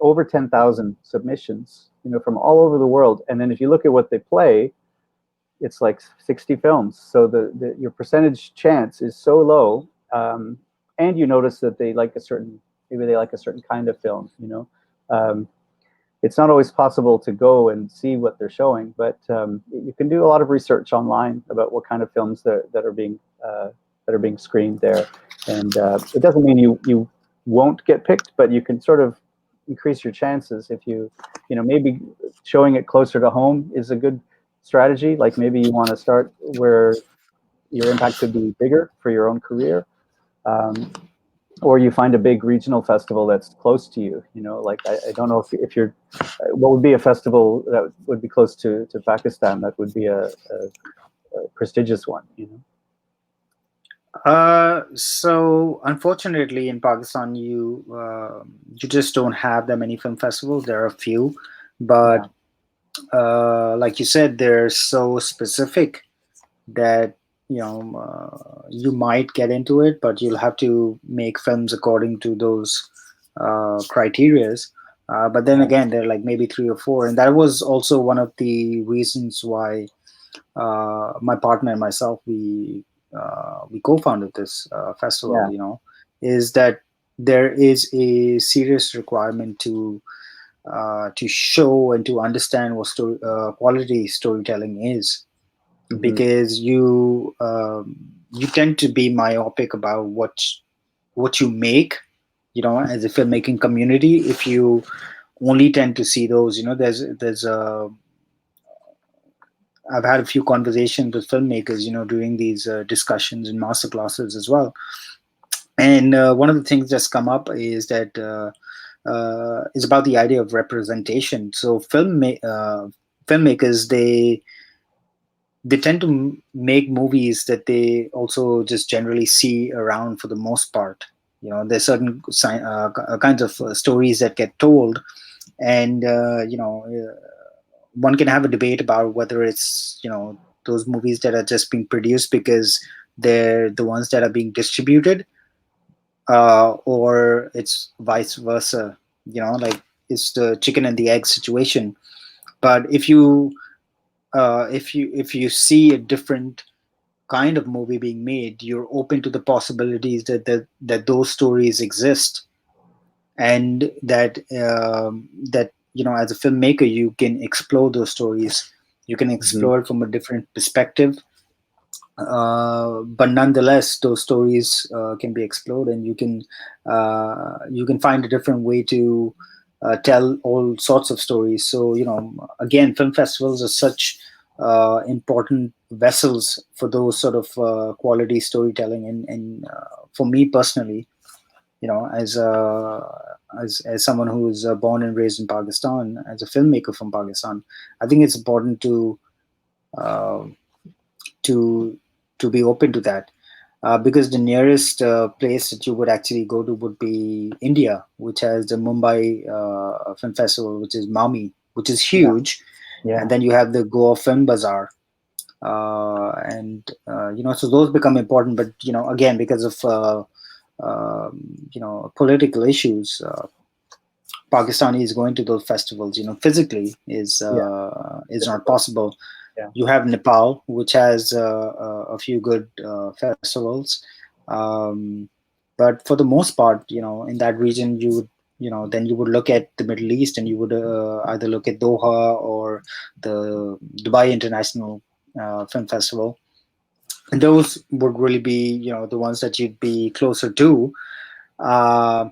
over 10,000 submissions, you know, from all over the world. And then if you look at what they play, it's like 60 films. So your percentage chance is so low. And you notice that they like maybe they like a certain kind of film, you know. Um, it's not always possible to go and see what they're showing, but you can do a lot of research online about what kind of films that are being screened there. And it doesn't mean you won't get picked, but you can sort of increase your chances if you know, maybe showing it closer to home is a good strategy. Like maybe you want to start where your impact could be bigger for your own career. Um, or you find a big regional festival that's close to you. You know, like I don't know if you're, what would be a festival that would be close to Pakistan that would be a prestigious one. You know. So unfortunately, in Pakistan, you just don't have that many film festivals. There are a few, but Yeah. like you said, they're so specific that you might get into it, but you'll have to make films according to those criterias. But then Right. again, there are like maybe three or four, and that was also one of the reasons why my partner and myself, we co-founded this festival. Yeah. Is that there is a serious requirement to show and to understand what quality storytelling is, Hmm. because you tend to be myopic about what you make, as a filmmaking community, if you only tend to see those. There's a I've had a few conversations with filmmakers, during these discussions and master classes as well. And one of the things that's come up is that is about the idea of representation. So filmmakers, they tend to make movies that they also just generally see around for the most part. there's certain kinds of stories that get told, and one can have a debate about whether it's those movies that are just being produced because they're the ones that are being distributed, or it's vice versa. Like it's the chicken and the egg situation. But if you see a different kind of movie being made, you're open to the possibilities that those stories exist, and that as a filmmaker you can explore those stories. You can Hmm. explore it from a different perspective, but nonetheless those stories can be explored, and you can find a different way to tell all sorts of stories. So again, film festivals are such important vessels for those sort of quality storytelling, and for me personally, as someone who is born and raised in Pakistan, as a filmmaker from Pakistan, I think it's important uh, to to be open to that, because the nearest place that you would actually go to would be India, which has the Mumbai Film Festival, which is Mami, which is Yeah, huge, and yeah. then you have the Goa Film Bazaar, and so those become important. But again, because of political issues, Pakistanis going to those festivals, physically Yeah, is not difficult. possible. Yeah. You have Nepal, which has a few good festivals, um, but for the most part, in that region, then you would look at the Middle East, and you would either look at Doha or the Dubai International Film Festival, and those would really be the ones that you'd be closer to. Uh,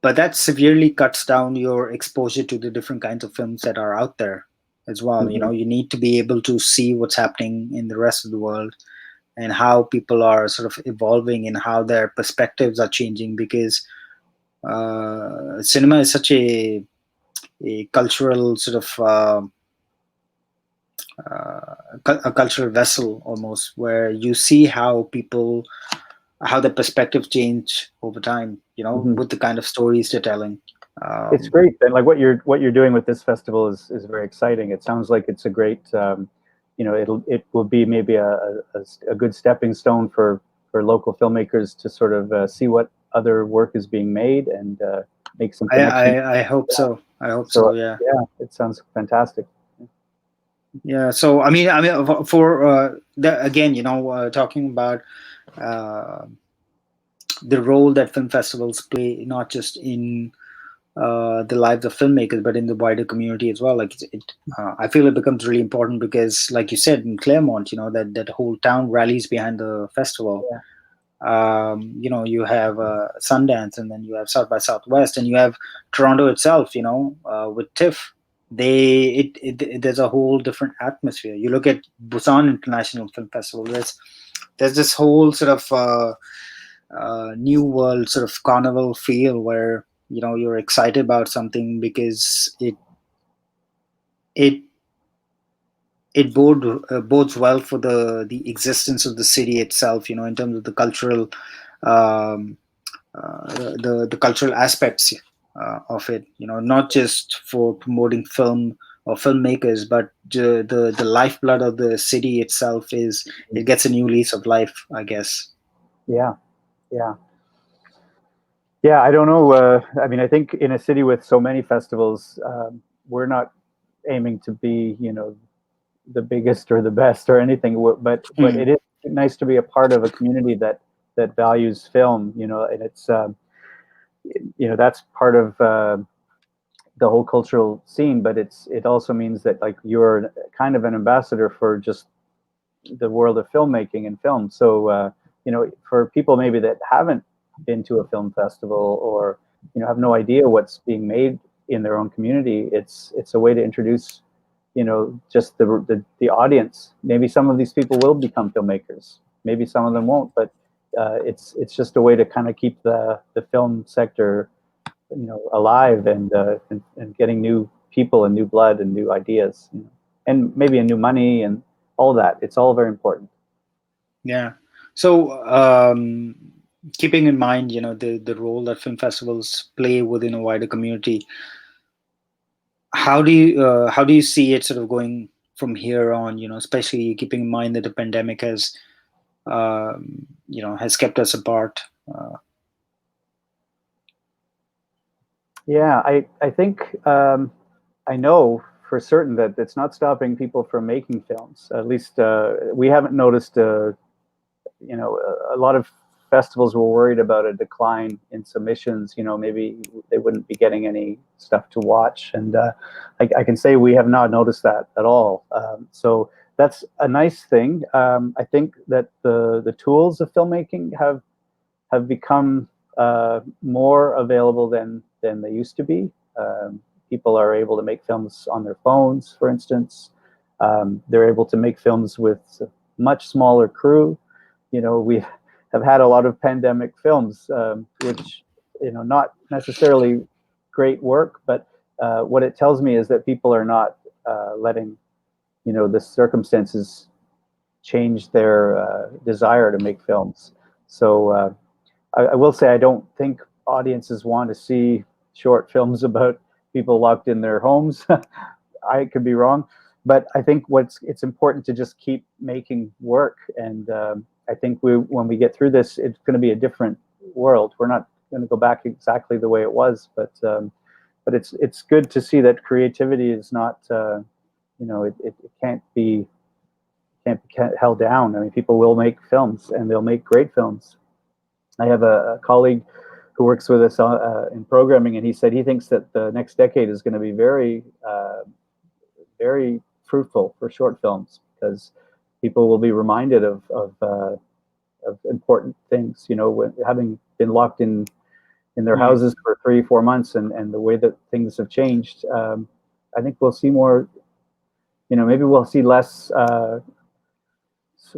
but that severely cuts down your exposure to the different kinds of films that are out there as well. Hmm. You need to be able to see what's happening in the rest of the world, and how people are sort of evolving, and how their perspectives are changing, because cinema is such a cultural sort of a cultural vessel almost, where you see how the perspective change over time, Hmm. with the kind of stories they're telling. It's um, great, and like what you're doing with this festival is very exciting. It sounds like it's a great, it will be maybe a good stepping stone for local filmmakers to sort of see what other work is being made and make some I, connections. I hope so. I hope so. So Yeah. yeah, it sounds fantastic. Yeah. So I mean, for again, talking about uh, the role that film festivals play, not just in the lives of filmmakers, but in the wider community as well. Like I feel it becomes really important because, like you said, in Claremont, that whole town rallies behind the festival. Yeah. You have Sundance, and then you have South by Southwest, and you have Toronto itself. With TIFF, there's a whole different atmosphere. You look at Busan International Film Festival. There's this whole sort of new world sort of carnival feel, where you're excited about something because it bodes well for the existence of the city itself. In terms of the cultural um, the cultural aspects of it. Not just for promoting film or filmmakers, but the lifeblood of the city itself is it gets a new lease of life, I guess. Yeah, yeah, yeah. I don't know. I mean, I think in a city with so many festivals, we're not aiming to be, the biggest or the best or anything. But Hmm. it is nice to be a part of a community that values film. And it's that's part of the whole cultural scene. But it also means that like you're kind of an ambassador for just the world of filmmaking and film. So for people maybe that haven't been to a film festival or have no idea what's being made in their own community, it's a way to introduce just the audience. Maybe some of these people will become filmmakers. Maybe some of them won't, but it's just a way to kind of keep the film sector alive and getting new people and new blood and new ideas, and maybe a new money and all that. It's all very important. Yeah. So keeping in mind, the role that film festivals play within a wider community, how do you see it sort of going from here on? Especially keeping in mind that the pandemic has kept us apart. Uh, Yeah, I think I know for certain that it's not stopping people from making films. At least we haven't noticed. A lot of festivals were worried about a decline in submissions. Maybe they wouldn't be getting any stuff to watch, and I can say we have not noticed that at all. So that's a nice thing. I think that the tools of filmmaking have become more available than they used to be. People are able to make films on their phones, for instance. They're able to make films with a much smaller crew. We have had a lot of pandemic films, which not necessarily great work, but what it tells me is that people are not letting the circumstances change their desire to make films. So I will say I don't think audiences want to see short films about people locked in their homes. I could be wrong, but I think it's important to just keep making work. And I think when we get through this, it's going to be a different world. We're not going to go back exactly the way it was, but it's good to see that creativity is not it can't be held down. I mean, people will make films and they'll make great films. I have a colleague who works with us in programming, and he said he thinks that the next decade is going to be very fruitful for short films because people will be reminded of important things. Having been locked in their mm, houses for 3 4 months, and the way that things have changed, I think we'll see more. Maybe we'll see less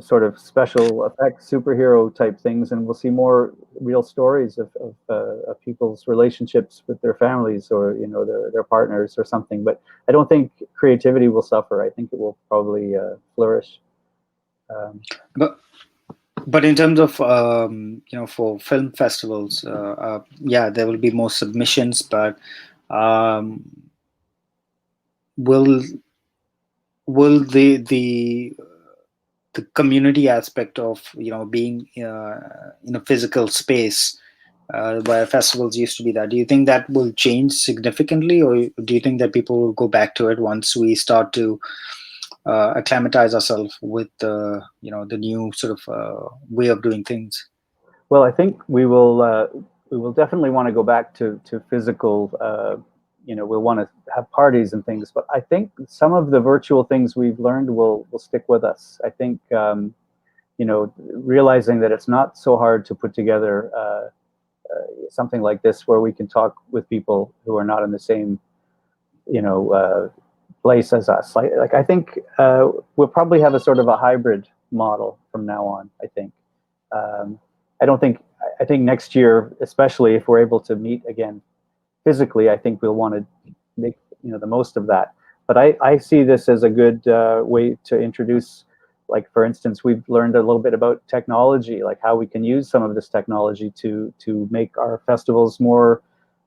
sort of special effects, superhero type things, and we'll see more real stories of people's relationships with their families or their partners or something. But I don't think creativity will suffer. I think it will probably flourish. Um, but but in terms of for film festivals, yeah, there will be more submissions, but um, will will the community aspect of being in a physical space where festivals used to be there, do you think that will change significantly, or do you think that people will go back to it once we start to acclimatize ourselves with the new sort of way of doing things? well, I think we will definitely want to go back to physical. We'll want to have parties and things, but I think some of the virtual things we've learned will stick with us. I think realizing that it's not so hard to put together something like this where we can talk with people who are not in the same place as us. Like I think we'll probably have a sort of a hybrid model from now on. I think um, I don't think I think next year, especially if we're able to meet again physically, I think we'll want to make the most of that. But I see this as a good way to introduce, like for instance, we've learned a little bit about technology, like how we can use some of this technology to make our festivals more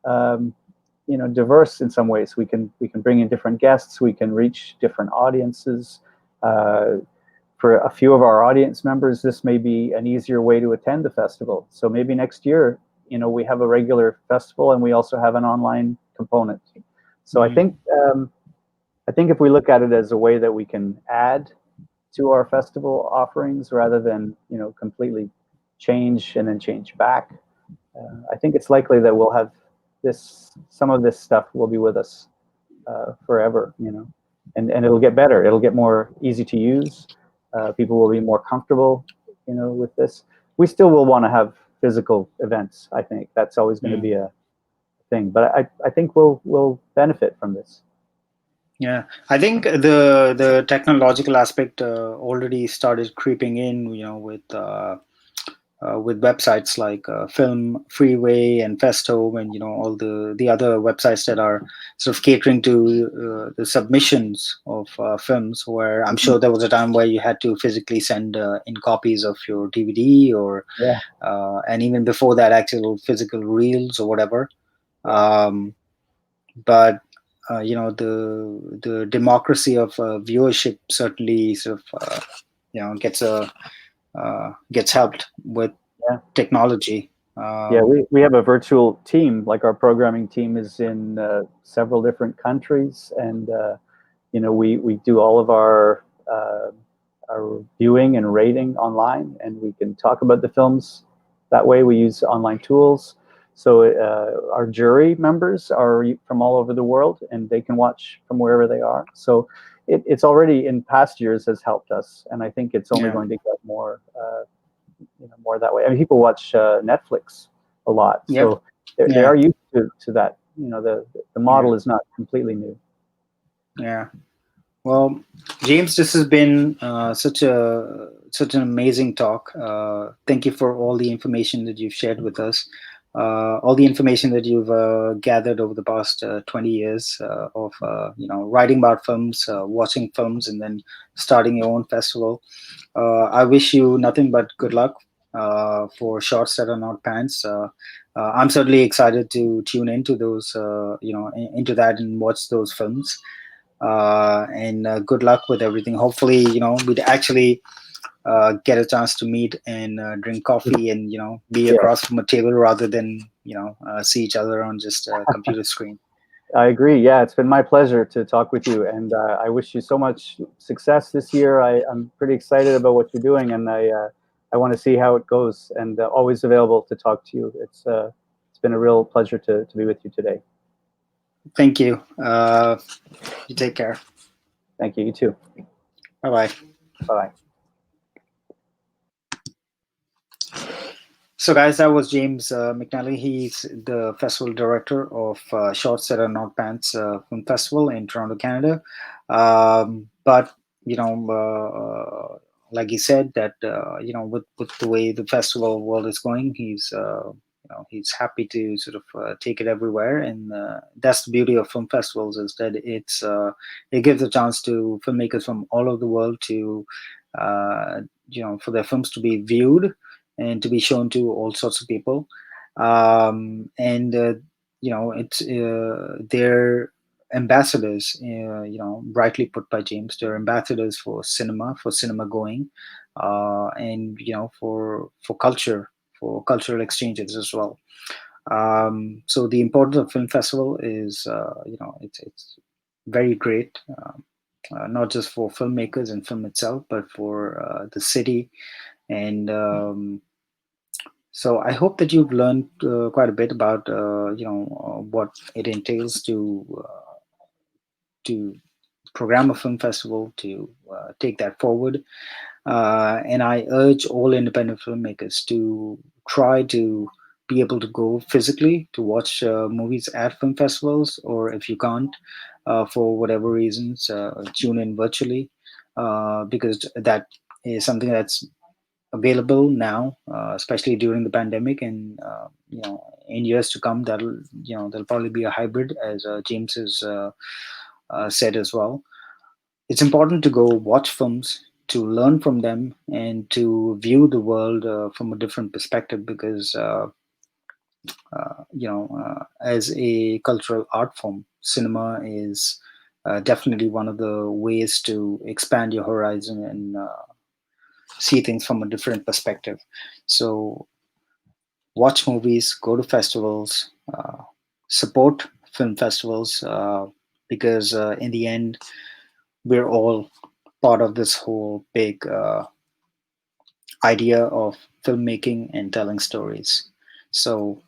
um, diverse in some ways. We can bring in different guests, we can reach different audiences. Uh, for a few of our audience members, this may be an easier way to attend the festival. So maybe next year, we have a regular festival and we also have an online component. So I Mm, think um, I think if we look at it as a way that we can add to our festival offerings rather than completely change and then change back, I think it's likely that we'll have some of this stuff will be with us forever. And it'll get better. It'll get more easy to use. People will be more comfortable, with this. We still will want to have physical events. I think that's always going to mm. be a thing, but I think we'll benefit from this. Yeah, I think the technological aspect already started creeping in, with with websites like Film Freeway and Festo, and all the other websites that are sort of catering to the submissions of films. Where I'm Mhm. sure there was a time where you had to physically send in copies of your DVD, or Yeah, and even before that, actual physical reels or whatever. yeah, Um, but the democracy of viewership certainly sort of gets helped with yeah. technology. Yeah, Um, we have a virtual team. Like our programming team is in several different countries, and we do all of our viewing and rating online, and we can talk about the films that way. We use online tools. So our jury members are from all over the world, and they can watch from wherever they are. So it's already in past years has helped us, and I think it's only yeah. going to get more that way. I mean, people watch Netflix a lot, Yep. so they Yeah. are used to that. The Yeah. model is not completely new. Yeah. Well, James, this has been such an amazing talk. Thank you for all the information that you've shared with us, all the information that you've gathered over the past 20 years of writing about films, watching films, and then starting your own festival. I wish you nothing but good luck for Shorts That Are Not Pants. I'm certainly excited to tune into those, into that and watch those films. And good luck with everything. Hopefully, we'd actually get a chance to meet and drink coffee and be across Yes, from a table rather than see each other on just a computer screen. I agree. Yeah, it's been my pleasure to talk with you, and I wish you so much success this year. I'm pretty excited about what you're doing, and I want to see how it goes. And always available to talk to you. It's been a real pleasure to be with you today. Thank you. You take care. Thank you. You too. Bye bye. Bye. So, guys, that was James McNally. He's the festival director of Shorts That Are Not Pants Film Festival in Toronto, Canada. But like he said, that with the way the festival world is going, he's happy to sort of take it everywhere, and that's the beauty of film festivals, is that it gives a chance to filmmakers from all over the world to for their films to be viewed and to be shown to all sorts of people. And it's they're ambassadors, brightly put by James. They're ambassadors for cinema going, and for culture, for cultural exchanges as well. So the importance of film festival is, it's very great. Not just for filmmakers and film itself, but for the city. And so I hope that you've learned quite a bit about what it entails to program a film festival, to take that forward. And I urge all independent filmmakers to try to be able to go physically to watch movies at film festivals, or if you can't, for whatever reasons, tune in virtually, because that is something that's available now, especially during the pandemic, and in years to come, there'll probably be a hybrid, as James has said as well. It's important to go watch films, to learn from them, and to view the world from a different perspective, because as a cultural art form, cinema is definitely one of the ways to expand your horizon and see things from a different perspective. So watch movies, go to festivals, support film festivals, because in the end, we're all part of this whole big idea of filmmaking and telling stories. So,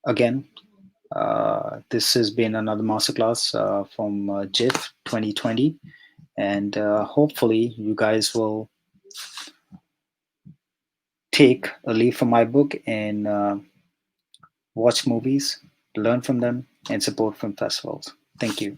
again, this has been another masterclass from GIFF 2020, and hopefully, you guys will take a leaf from my book and watch movies, learn from them, and support film festivals. Thank you.